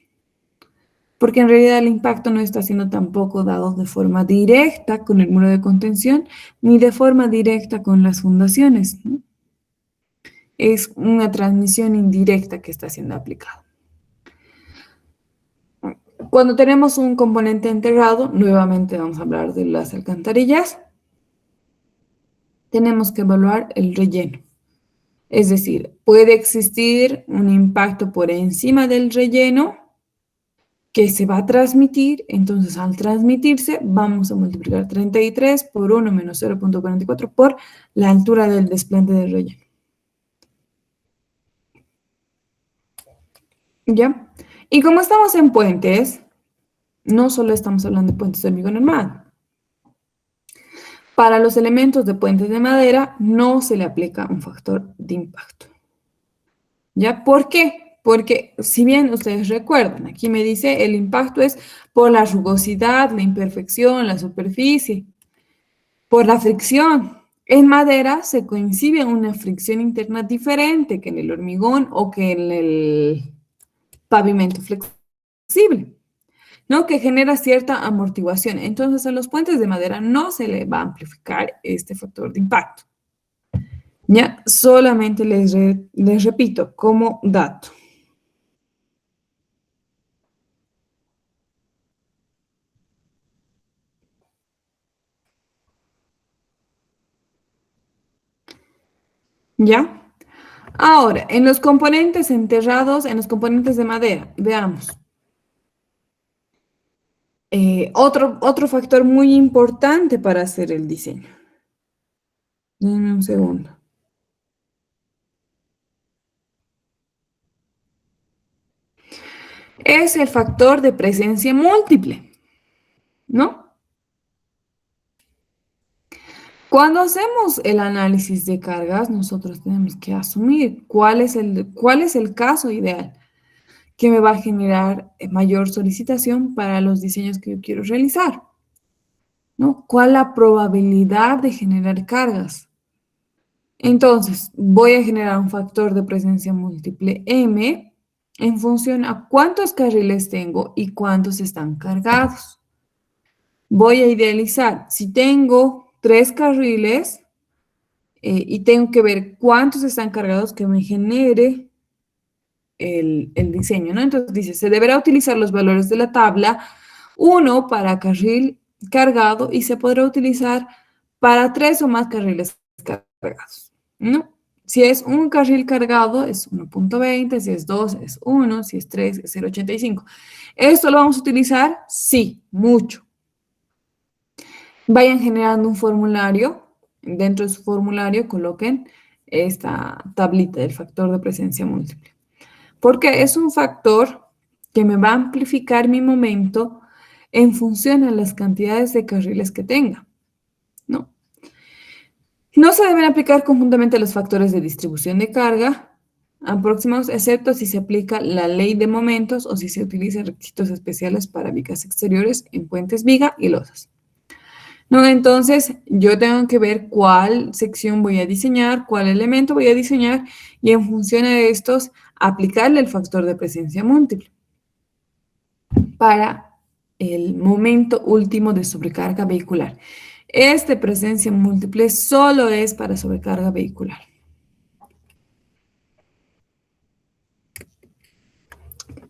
Porque en realidad el impacto no está siendo tampoco dado de forma directa con el muro de contención, ni de forma directa con las fundaciones, ¿no? Es una transmisión indirecta que está siendo aplicada. Cuando tenemos un componente enterrado, nuevamente vamos a hablar de las alcantarillas, tenemos que evaluar el relleno. Es decir, puede existir un impacto por encima del relleno que se va a transmitir, entonces al transmitirse vamos a multiplicar 33 por 1 menos 0.44 por la altura del desplante del relleno. ¿Ya? Y como estamos en puentes, no solo estamos hablando de puentes de hormigón armado. Para los elementos de puentes de madera no se le aplica un factor de impacto. ¿Ya? ¿Por qué? Porque si bien ustedes recuerdan, aquí me dice el impacto es por la rugosidad, la imperfección, la superficie, por la fricción. En madera se concibe una fricción interna diferente que en el hormigón o que en el pavimento flexible, ¿no? Que genera cierta amortiguación. Entonces, a los puentes de madera no se le va a amplificar este factor de impacto. Ya, solamente les repito como dato. ¿Ya? Ahora, en los componentes enterrados, en los componentes de madera, veamos. Otro factor muy importante para hacer el diseño. Denme un segundo. Es el factor de presencia múltiple, ¿no? Cuando hacemos el análisis de cargas, nosotros tenemos que asumir cuál es el caso ideal que me va a generar mayor solicitación para los diseños que yo quiero realizar, ¿no? ¿Cuál es la probabilidad de generar cargas? Entonces, voy a generar un factor de presencia múltiple M en función a cuántos carriles tengo y cuántos están cargados. Voy a idealizar, si tengo 3 carriles y tengo que ver cuántos están cargados que me genere el diseño, ¿no? Entonces dice, se deberá utilizar los valores de la tabla, 1 para carril cargado y se podrá utilizar para 3 o más carriles cargados, ¿no? Si es un carril cargado es 1.20, si es 2 es 1, si es 3 es 0.85. ¿Esto lo vamos a utilizar? Sí, mucho. Vayan generando un formulario. Dentro de su formulario coloquen esta tablita del factor de presencia múltiple. Porque es un factor que me va a amplificar mi momento en función a las cantidades de carriles que tenga, ¿no? No se deben aplicar conjuntamente los factores de distribución de carga aproximados, excepto si se aplica la ley de momentos o si se utilizan requisitos especiales para vigas exteriores en puentes viga y losas. No, entonces yo tengo que ver cuál sección voy a diseñar, cuál elemento voy a diseñar y en función de estos aplicarle el factor de presencia múltiple para el momento último de sobrecarga vehicular. Este presencia múltiple solo es para sobrecarga vehicular.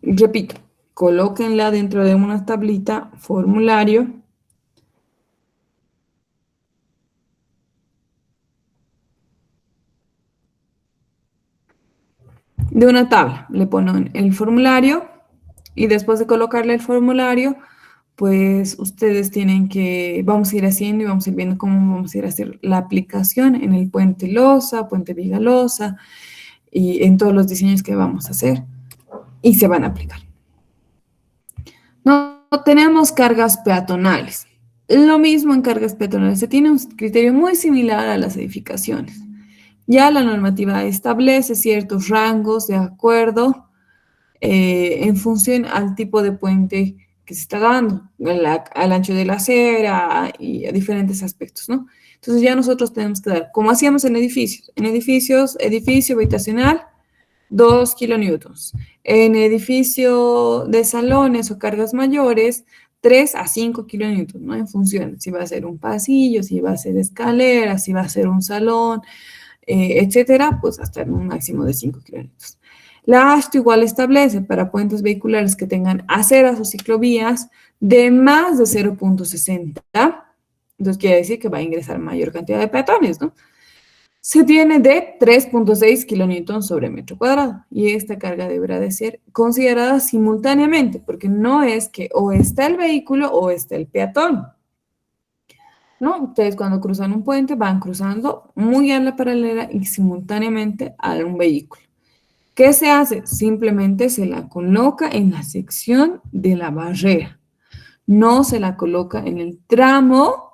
Repito, colóquenla dentro de una tablita, formulario. De una tabla, le ponen el formulario y después de colocarle el formulario, pues ustedes tienen que, vamos a ir haciendo y vamos a ir viendo cómo vamos a ir a hacer la aplicación en el puente losa, puente viga losa y en todos los diseños que vamos a hacer y se van a aplicar. No tenemos cargas peatonales. Lo mismo en cargas peatonales, se tiene un criterio muy similar a las edificaciones. Ya la normativa establece ciertos rangos de acuerdo en función al tipo de puente que se está dando, al ancho de la acera y a diferentes aspectos, ¿no? Entonces ya nosotros tenemos que dar, como hacíamos en edificios, edificio habitacional, 2 kilonewtons. En edificio de salones o cargas mayores, 3 a 5 kilonewtons, ¿no? En función si va a ser un pasillo, si va a ser escalera, si va a ser un salón, etcétera, pues hasta un máximo de 5 kilonewtons. La AASHTO igual establece para puentes vehiculares que tengan aceras o ciclovías de más de 0.60. Entonces quiere decir que va a ingresar mayor cantidad de peatones, ¿no? Se tiene de 3.6 kilonewtons sobre metro cuadrado y esta carga deberá de ser considerada simultáneamente porque no es que o está el vehículo o está el peatón. ¿No? Ustedes cuando cruzan un puente van cruzando muy a la paralela y simultáneamente a un vehículo. ¿Qué se hace? Simplemente se la coloca en la sección de la barrera. No se la coloca en el tramo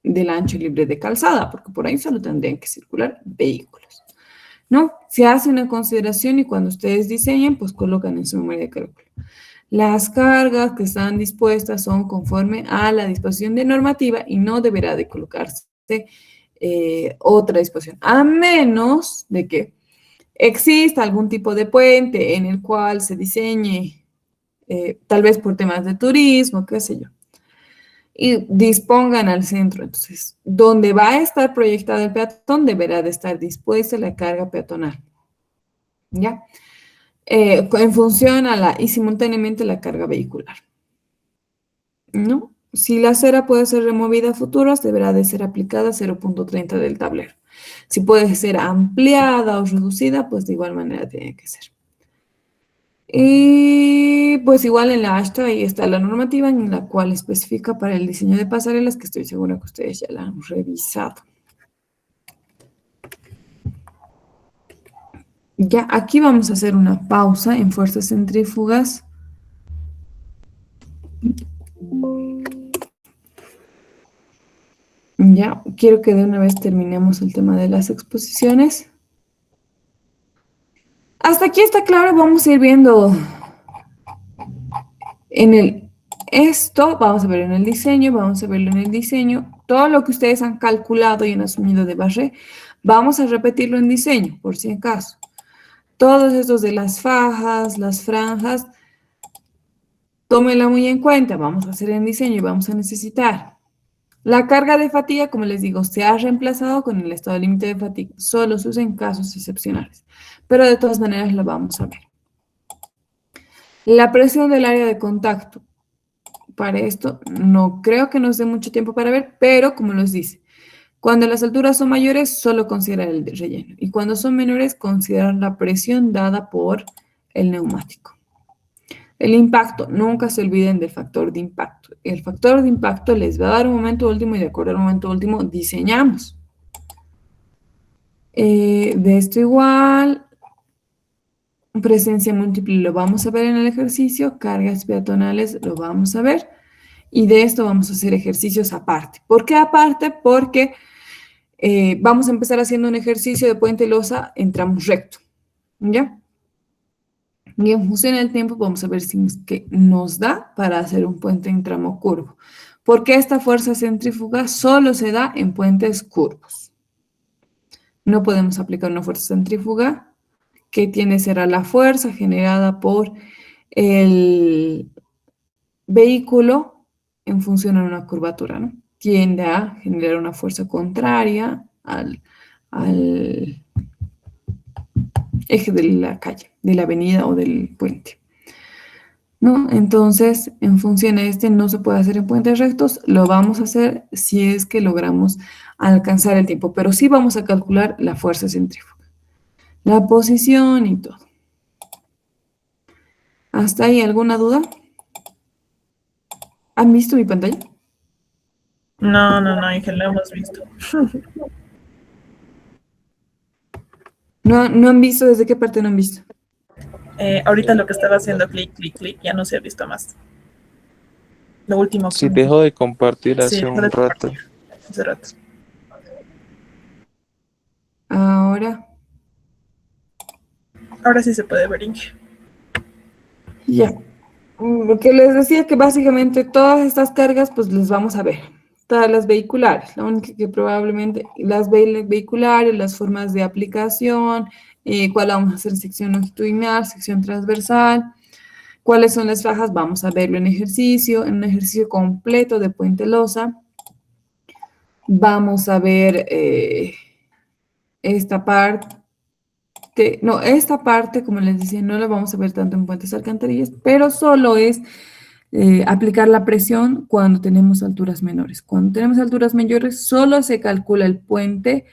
del ancho libre de calzada, porque por ahí solo tendrían que circular vehículos, ¿no? Se hace una consideración y cuando ustedes diseñen, pues colocan en su memoria de cálculo. Las cargas que están dispuestas son conforme a la disposición de normativa y no deberá de colocarse otra disposición, a menos de que exista algún tipo de puente en el cual se diseñe, tal vez por temas de turismo, qué sé yo, y dispongan al centro. Entonces, donde va a estar proyectado el peatón, deberá de estar dispuesta la carga peatonal, ¿ya? En función a y simultáneamente la carga vehicular, ¿no? Si la acera puede ser removida a futuros, deberá de ser aplicada 0.30 del tablero. Si puede ser ampliada o reducida, pues de igual manera tiene que ser. Y pues igual en la AASHTO ahí está la normativa en la cual especifica para el diseño de pasarelas, que estoy segura que ustedes ya la han revisado. Ya, aquí vamos a hacer una pausa en fuerzas centrífugas. Ya, quiero que de una vez terminemos el tema de las exposiciones. Hasta aquí está claro, vamos a ir viendo vamos a ver en el diseño, vamos a verlo en el diseño. Todo lo que ustedes han calculado y han asumido de base, vamos a repetirlo en diseño, por si acaso. Todos estos de las fajas, las franjas, tómenla muy en cuenta, vamos a hacer en diseño y vamos a necesitar. La carga de fatiga, como les digo, se ha reemplazado con el estado límite de fatiga. Solo se usa en casos excepcionales, pero de todas maneras lo vamos a ver. La presión del área de contacto. Para esto no creo que nos dé mucho tiempo para ver, pero como nos dice, cuando las alturas son mayores, solo considerar el relleno. Y cuando son menores, considerar la presión dada por el neumático. El impacto, nunca se olviden del factor de impacto. El factor de impacto les va a dar un momento último y de acuerdo al momento último diseñamos. De esto igual, presencia múltiple lo vamos a ver en el ejercicio, cargas peatonales lo vamos a ver y de esto vamos a hacer ejercicios aparte. ¿Por qué aparte? Porque vamos a empezar haciendo un ejercicio de puente losa en tramo recto, ¿ya? Y en función del tiempo vamos a ver si es que nos da para hacer un puente en tramo curvo. Porque esta fuerza centrífuga solo se da en puentes curvos. No podemos aplicar una fuerza centrífuga que será la fuerza generada por el vehículo en función a una curvatura, ¿no? Tiende a generar una fuerza contraria al eje de la calle, de la avenida o del puente, ¿no? Entonces, en función a no se puede hacer en puentes rectos, lo vamos a hacer si es que logramos alcanzar el tiempo, pero sí vamos a calcular la fuerza centrífuga, la posición y todo. ¿Hasta ahí alguna duda? ¿Han visto mi pantalla? No, Ángel, lo hemos visto. ¿No han visto? ¿Desde qué parte no han visto? Ahorita lo que estaba haciendo clic, ya no se ha visto más. Lo último. Sí, dejó de compartir hace un rato. Hace rato. Ahora Sí se puede ver, Inge. Ya. Lo que les decía que básicamente todas estas cargas, pues les vamos a ver. Todas las vehiculares, la única que probablemente las vehiculares, las formas de aplicación, cuál vamos a hacer sección longitudinal, sección transversal, cuáles son las fajas, vamos a verlo en un ejercicio completo de puente losa. Vamos a ver esta parte. No, esta parte, como les decía, no la vamos a ver tanto en puentes alcantarillas, pero solo es aplicar la presión cuando tenemos alturas menores. Cuando tenemos alturas mayores, solo se calcula el puente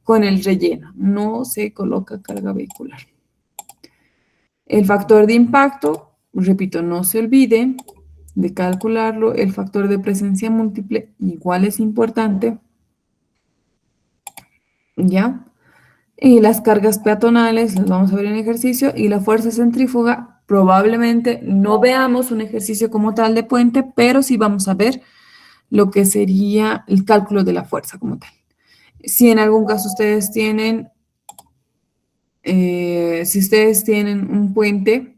con el relleno, no se coloca carga vehicular. El factor de impacto, repito, no se olviden de calcularlo. El factor de presencia múltiple igual es importante, ¿ya? Y las cargas peatonales las vamos a ver en ejercicio, y la fuerza centrífuga probablemente no veamos un ejercicio como tal de puente, pero sí vamos a ver lo que sería el cálculo de la fuerza como tal. Si en algún caso ustedes tienen, si ustedes tienen un puente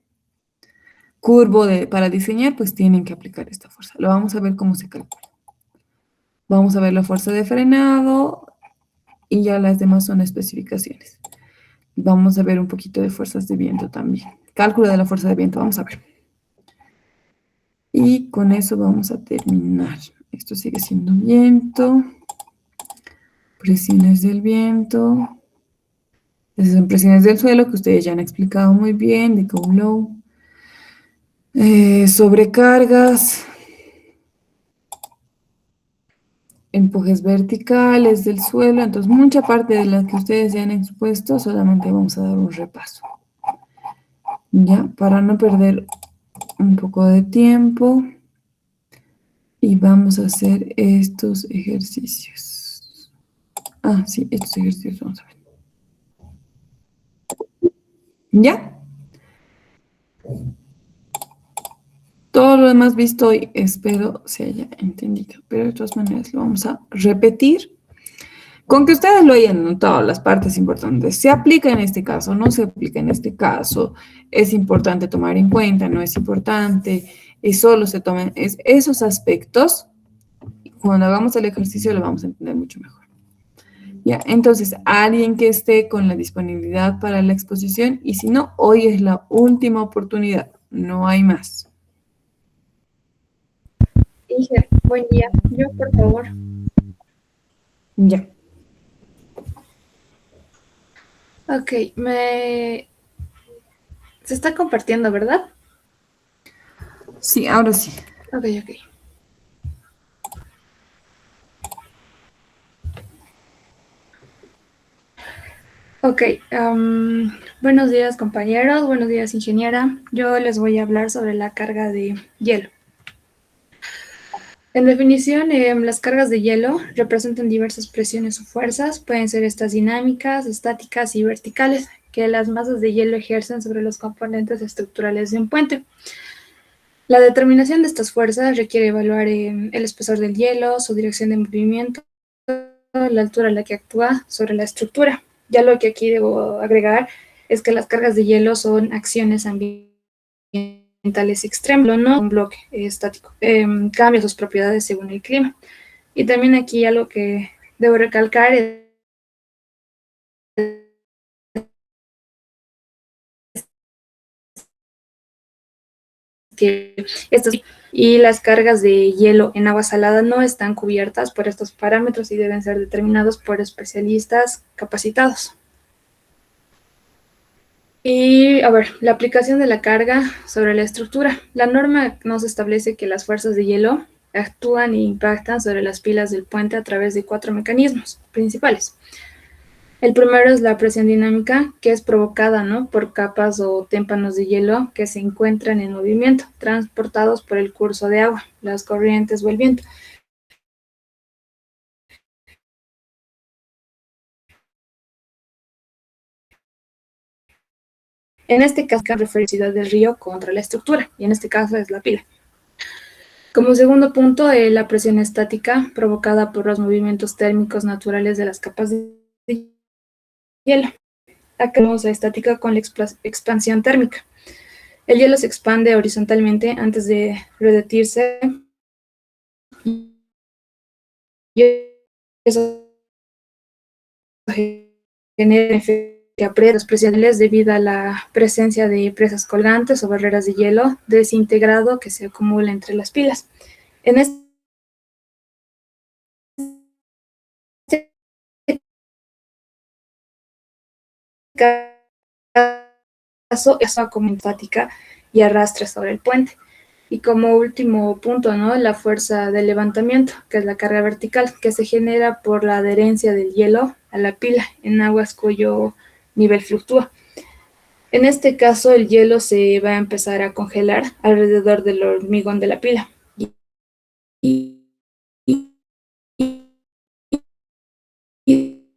curvo para diseñar, pues tienen que aplicar esta fuerza. Lo vamos a ver cómo se calcula. Vamos a ver la fuerza de frenado y ya las demás son especificaciones. Vamos a ver un poquito de fuerzas de viento también. Cálculo de la fuerza de viento, vamos a ver. Y con eso vamos a terminar. Esto sigue siendo viento. Presiones del viento. Esas son presiones del suelo que ustedes ya han explicado muy bien, de Coulomb. Sobrecargas. Empujes verticales del suelo. Entonces, mucha parte de la que ustedes ya han expuesto, solamente vamos a dar un repaso. Ya, para no perder un poco de tiempo. Y vamos a hacer estos ejercicios. Ah, sí, estos ejercicios vamos a ver. ¿Ya? Todo lo demás visto hoy espero se haya entendido, pero de todas maneras lo vamos a repetir. Con que ustedes lo hayan notado, las partes importantes. ¿Se aplica en este caso? ¿No se aplica en este caso? ¿Es importante tomar en cuenta? ¿No es importante? Y solo se tomen esos aspectos. Cuando hagamos el ejercicio lo vamos a entender mucho mejor. Ya, entonces, alguien que esté con la disponibilidad para la exposición, y si no, hoy es la última oportunidad, no hay más. Inge, buen día. Yo, por favor. Ya. Ok, se está compartiendo, ¿verdad? Sí, ahora sí. Ok, ok. Ok, buenos días compañeros, buenos días ingeniera. Yo les voy a hablar sobre la carga de hielo. En definición, las cargas de hielo representan diversas presiones o fuerzas, pueden ser estas dinámicas, estáticas y verticales, que las masas de hielo ejercen sobre los componentes estructurales de un puente. La determinación de estas fuerzas requiere evaluar el espesor del hielo, su dirección de movimiento, la altura a la que actúa sobre la estructura. Ya lo que aquí debo agregar es que las cargas de hielo son acciones ambientales extremas, no un bloque estático. Cambia sus propiedades según el clima. Y también aquí algo que debo recalcar es que estas y las cargas de hielo en agua salada no están cubiertas por estos parámetros y deben ser determinados por especialistas capacitados. Y, a ver, la aplicación de la carga sobre la estructura. La norma nos establece que las fuerzas de hielo actúan e impactan sobre las pilas del puente a través de 4 mecanismos principales. El primero es la presión dinámica, que es provocada, ¿no?, por capas o témpanos de hielo que se encuentran en movimiento, transportados por el curso de agua, las corrientes o el viento. En este caso, la velocidad del río contra la estructura, y en este caso es la pila. Como segundo punto, la presión estática, provocada por los movimientos térmicos naturales de las capas de hielo. Acá vemos la estática con la expansión térmica. El hielo se expande horizontalmente antes de derretirse y eso genera que aprieta las presiones debido a la presencia de presas colgantes o barreras de hielo desintegrado que se acumula entre las pilas. En este caso, es como enfática y arrastra sobre el puente. Y como último punto, ¿no? La fuerza de levantamiento, que es la carga vertical, que se genera por la adherencia del hielo a la pila en aguas cuyo nivel fluctúa. En este caso, el hielo se va a empezar a congelar alrededor del hormigón de la pila. Y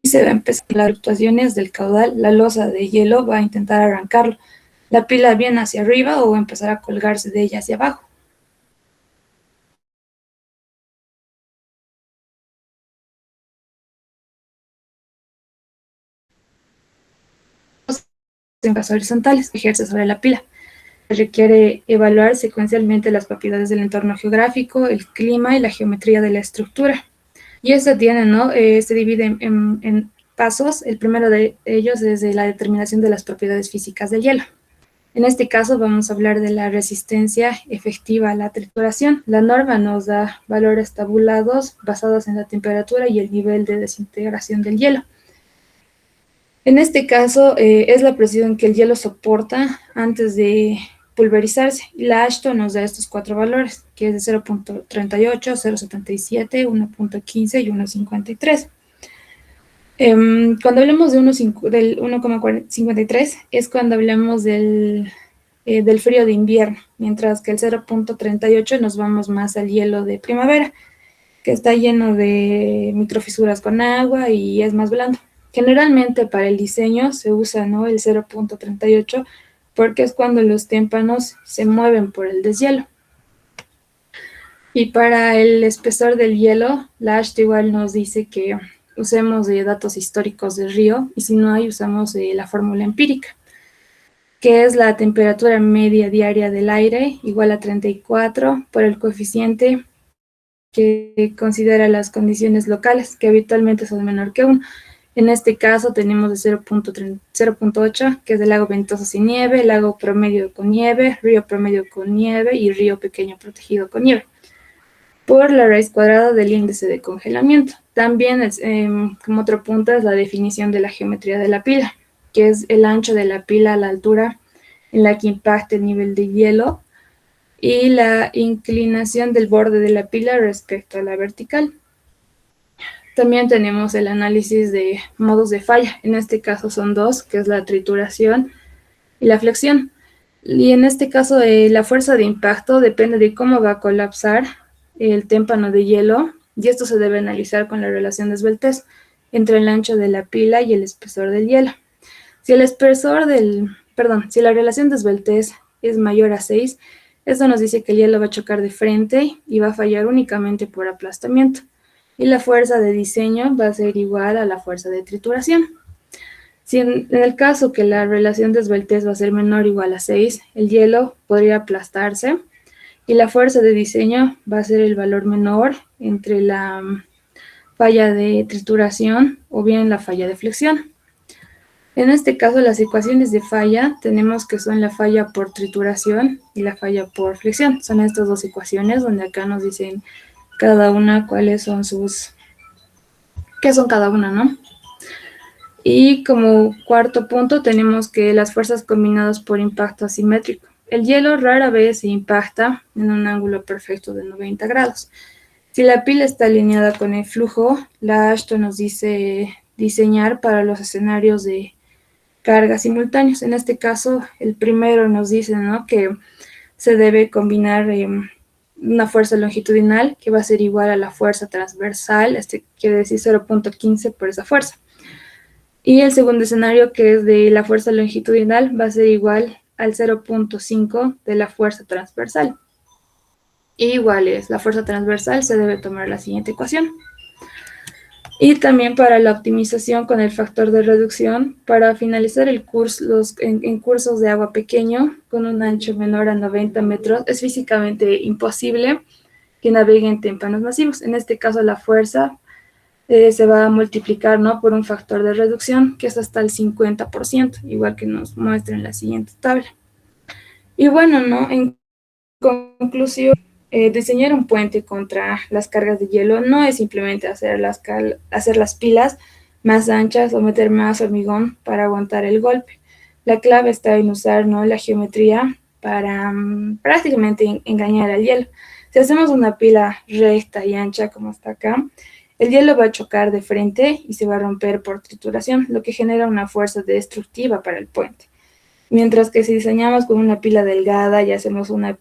se va a empezar las fluctuaciones del caudal, la losa de hielo va a intentar arrancarlo. La pila viene hacia arriba o va a empezar a colgarse de ella hacia abajo. En casos horizontales, ejerce sobre la pila. Requiere evaluar secuencialmente las propiedades del entorno geográfico, el clima y la geometría de la estructura. Y eso tiene, ¿no? Se divide en pasos. El primero de ellos es la determinación de las propiedades físicas del hielo. En este caso vamos a hablar de la resistencia efectiva a la trituración. La norma nos da valores tabulados basados en la temperatura y el nivel de desintegración del hielo. En este caso es la presión que el hielo soporta antes de pulverizarse. La Ashton nos da estos 4 valores, que es de 0.38, 0.77, 1.15 y 1.53. Cuando hablamos del 1.53 es cuando hablamos del frío de invierno, mientras que el 0.38 nos vamos más al hielo de primavera, que está lleno de microfisuras con agua y es más blando. Generalmente para el diseño se usa, ¿no?, el 0.38 porque es cuando los témpanos se mueven por el deshielo. Y para el espesor del hielo, la ASHT igual nos dice que usemos datos históricos del río y si no hay usamos la fórmula empírica, que es la temperatura media diaria del aire igual a 34 por el coeficiente que considera las condiciones locales, que habitualmente son menor que 1. En este caso tenemos de 0.8, que es el lago ventoso sin nieve, lago promedio con nieve, río promedio con nieve y río pequeño protegido con nieve, por la raíz cuadrada del índice de congelamiento. También, como otro punto, es la definición de la geometría de la pila, que es el ancho de la pila a la altura en la que impacta el nivel de hielo y la inclinación del borde de la pila respecto a la vertical. También tenemos el análisis de modos de falla. En este caso son 2, que es la trituración y la flexión. Y en este caso la fuerza de impacto depende de cómo va a colapsar el témpano de hielo, y esto se debe analizar con la relación de esbeltez entre el ancho de la pila y el espesor del hielo. Si la relación de esbeltez es mayor a 6, esto nos dice que el hielo va a chocar de frente y va a fallar únicamente por aplastamiento. Y la fuerza de diseño va a ser igual a la fuerza de trituración. Si en el caso que la relación de esbeltez va a ser menor o igual a 6, el hielo podría aplastarse y la fuerza de diseño va a ser el valor menor entre la falla de trituración o bien la falla de flexión. En este caso, las ecuaciones de falla tenemos que son la falla por trituración y la falla por flexión. Son estas 2 ecuaciones donde acá nos dicen cada una cuáles son qué son cada una, ¿no? Y como cuarto punto tenemos que las fuerzas combinadas por impacto asimétrico. El hielo rara vez se impacta en un ángulo perfecto de 90 grados. Si la pila está alineada con el flujo, la ASHTO nos dice diseñar para los escenarios de cargas simultáneos. En este caso, el primero nos dice, ¿no?, que se debe combinar una fuerza longitudinal que va a ser igual a la fuerza transversal, quiere decir 0.15 por esa fuerza. Y el segundo escenario, que es de la fuerza longitudinal, va a ser igual al 0.5 de la fuerza transversal. Y igual es, la fuerza transversal se debe tomar la siguiente ecuación. Y también para la optimización con el factor de reducción, para finalizar el curso en cursos de agua pequeño con un ancho menor a 90 metros, es físicamente imposible que naveguen en témpanos masivos. En este caso, la fuerza se va a multiplicar, ¿no?, por un factor de reducción que es hasta el 50%, igual que nos muestra en la siguiente tabla. Y bueno, ¿no?, en conclusión, diseñar un puente contra las cargas de hielo no es simplemente hacer las pilas más anchas o meter más hormigón para aguantar el golpe. La clave está en usar, ¿no?, la geometría para prácticamente engañar al hielo. Si hacemos una pila recta y ancha como está acá, el hielo va a chocar de frente y se va a romper por trituración, lo que genera una fuerza destructiva para el puente. Mientras que si diseñamos con una pila delgada y hacemos una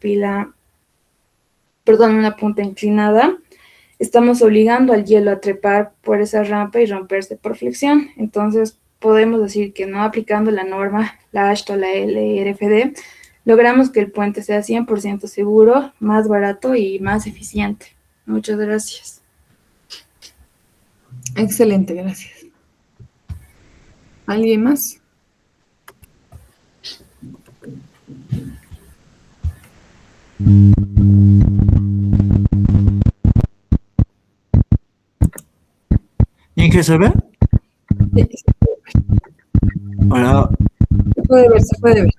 punta inclinada, estamos obligando al hielo a trepar por esa rampa y romperse por flexión. Entonces, podemos decir que no aplicando la norma, la AASHTO, la LRFD, logramos que el puente sea 100% seguro, más barato y más eficiente. Muchas gracias. Excelente, gracias. ¿Alguien más? Inge, ¿se ve? Sí, Hola. se puede ver, se puede ver.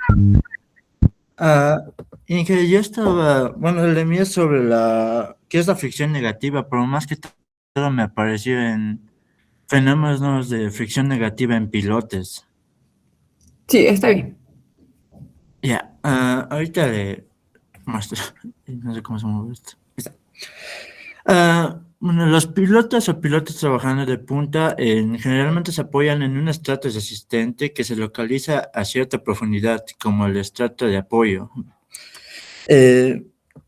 Inge, yo estaba, bueno, el de mí es sobre ¿qué es la fricción negativa? Pero más que todo me apareció en fenómenos de fricción negativa en pilotes. Sí, está bien. Ya, ahorita le muestro, no sé cómo se mueve esto. Ahí está. Bueno, los pilotos o pilotos trabajando de punta generalmente se apoyan en un estrato resistente que se localiza a cierta profundidad, como el estrato de apoyo.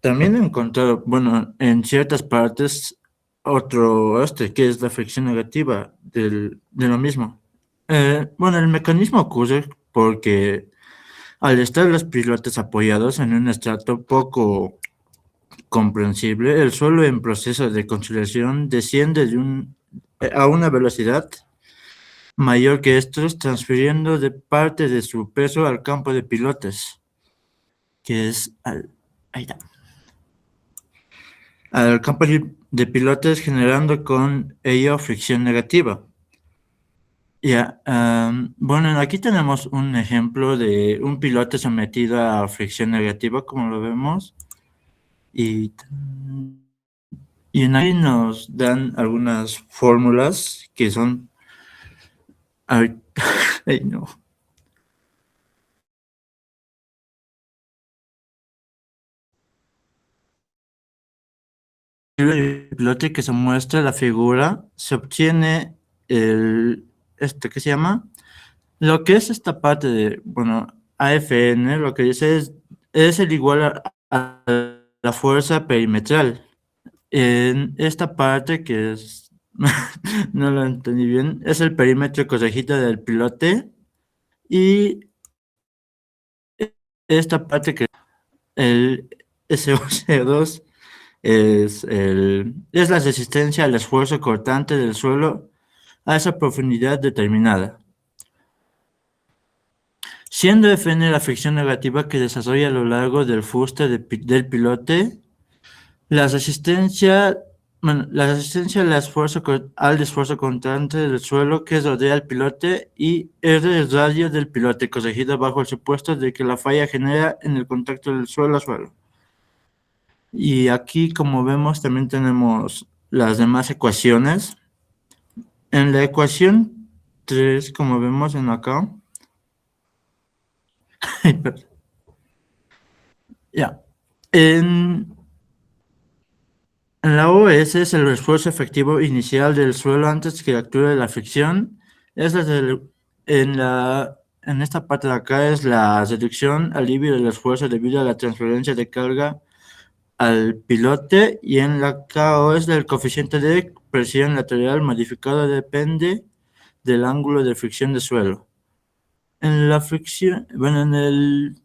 También he encontrado, bueno, en ciertas partes, que es la fricción negativa de lo mismo. Bueno, el mecanismo ocurre porque al estar los pilotes apoyados en un estrato poco comprensible, el suelo en proceso de consolidación desciende a una velocidad mayor que estos, transfiriendo de parte de su peso al campo de pilotes, que es ahí está. Al campo de pilotes, generando con ello fricción negativa. Ya, bueno, aquí tenemos un ejemplo de un pilote sometido a fricción negativa, como lo vemos, y ahí nos dan algunas fórmulas que son... Ay, no. El pilote que se muestra la figura, se obtiene ¿qué se llama? Lo que es esta parte de, bueno, AFN, lo que dice es el igual a la fuerza perimetral. En esta parte que es, no lo entendí bien, es el perímetro corregido del pilote, y esta parte que el SOC2 es la resistencia al esfuerzo cortante del suelo a esa profundidad determinada. Siendo Fn la fricción negativa que desarrolla a lo largo del fuste del pilote, la resistencia al esfuerzo constante del suelo que rodea al pilote, y R el radio del pilote, corregido bajo el supuesto de que la falla genera en el contacto del suelo a suelo. Y aquí, como vemos, también tenemos las demás ecuaciones. En la ecuación 3, como vemos en acá, ya, en la OS es el esfuerzo efectivo inicial del suelo antes que actúe la fricción. En esta parte de acá es la reducción, alivio del esfuerzo debido a la transferencia de carga al pilote, y en la KO es el coeficiente de presión lateral modificado, depende del ángulo de fricción de suelo. En la fricción, bueno, en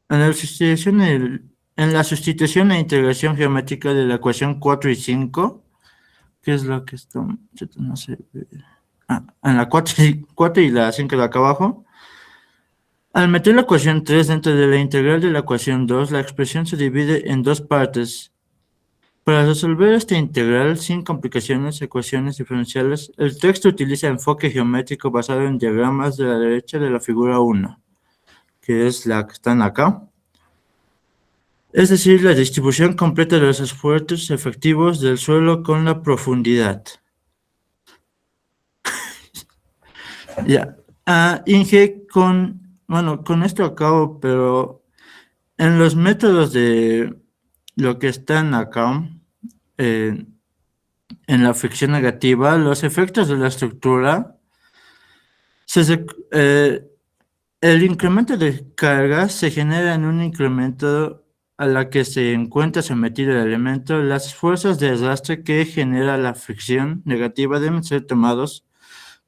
la sustitución e integración geométrica de la ecuación 4 y 5, ¿Qué es lo que está? No sé. En la 4 y la 5 de acá abajo. Al meter la ecuación 3 dentro de la integral de la ecuación 2, la expresión se divide en dos partes. Para resolver esta integral sin complicaciones, ecuaciones diferenciales, el texto utiliza enfoque geométrico basado en diagramas de la derecha de la figura 1, que es la que están acá. Es decir, la distribución completa de los esfuerzos efectivos del suelo con la profundidad. Ya. Inge, con esto acabo, pero en los métodos de lo que están acá, en la fricción negativa, los efectos de la estructura, el incremento de carga se genera en un incremento a la que se encuentra sometido el elemento. Las fuerzas de arrastre que genera la fricción negativa deben ser tomados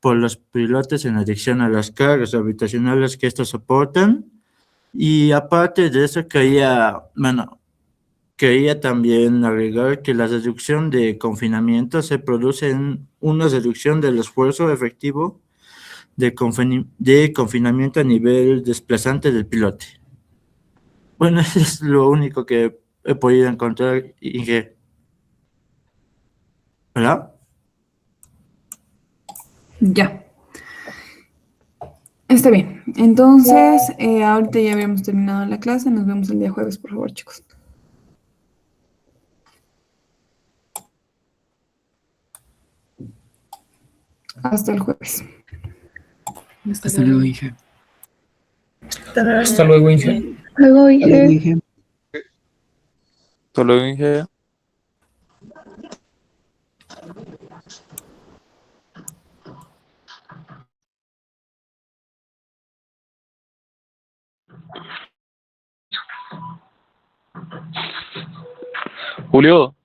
por los pilotes en adición a las cargas gravitacionales que estos soportan. Y aparte de eso, quería también agregar que la reducción de confinamiento se produce en una reducción del esfuerzo efectivo de confinamiento a nivel desplazante del pilote. Bueno, eso es lo único que he podido encontrar, Inge. ¿Verdad? Ya. Está bien. Entonces, ahorita ya habíamos terminado la clase. Nos vemos el día jueves, por favor, chicos. Hasta el jueves. Hasta luego, Inge. Hasta luego, Inge. Luego dije, Hasta luego, Inge. Julio.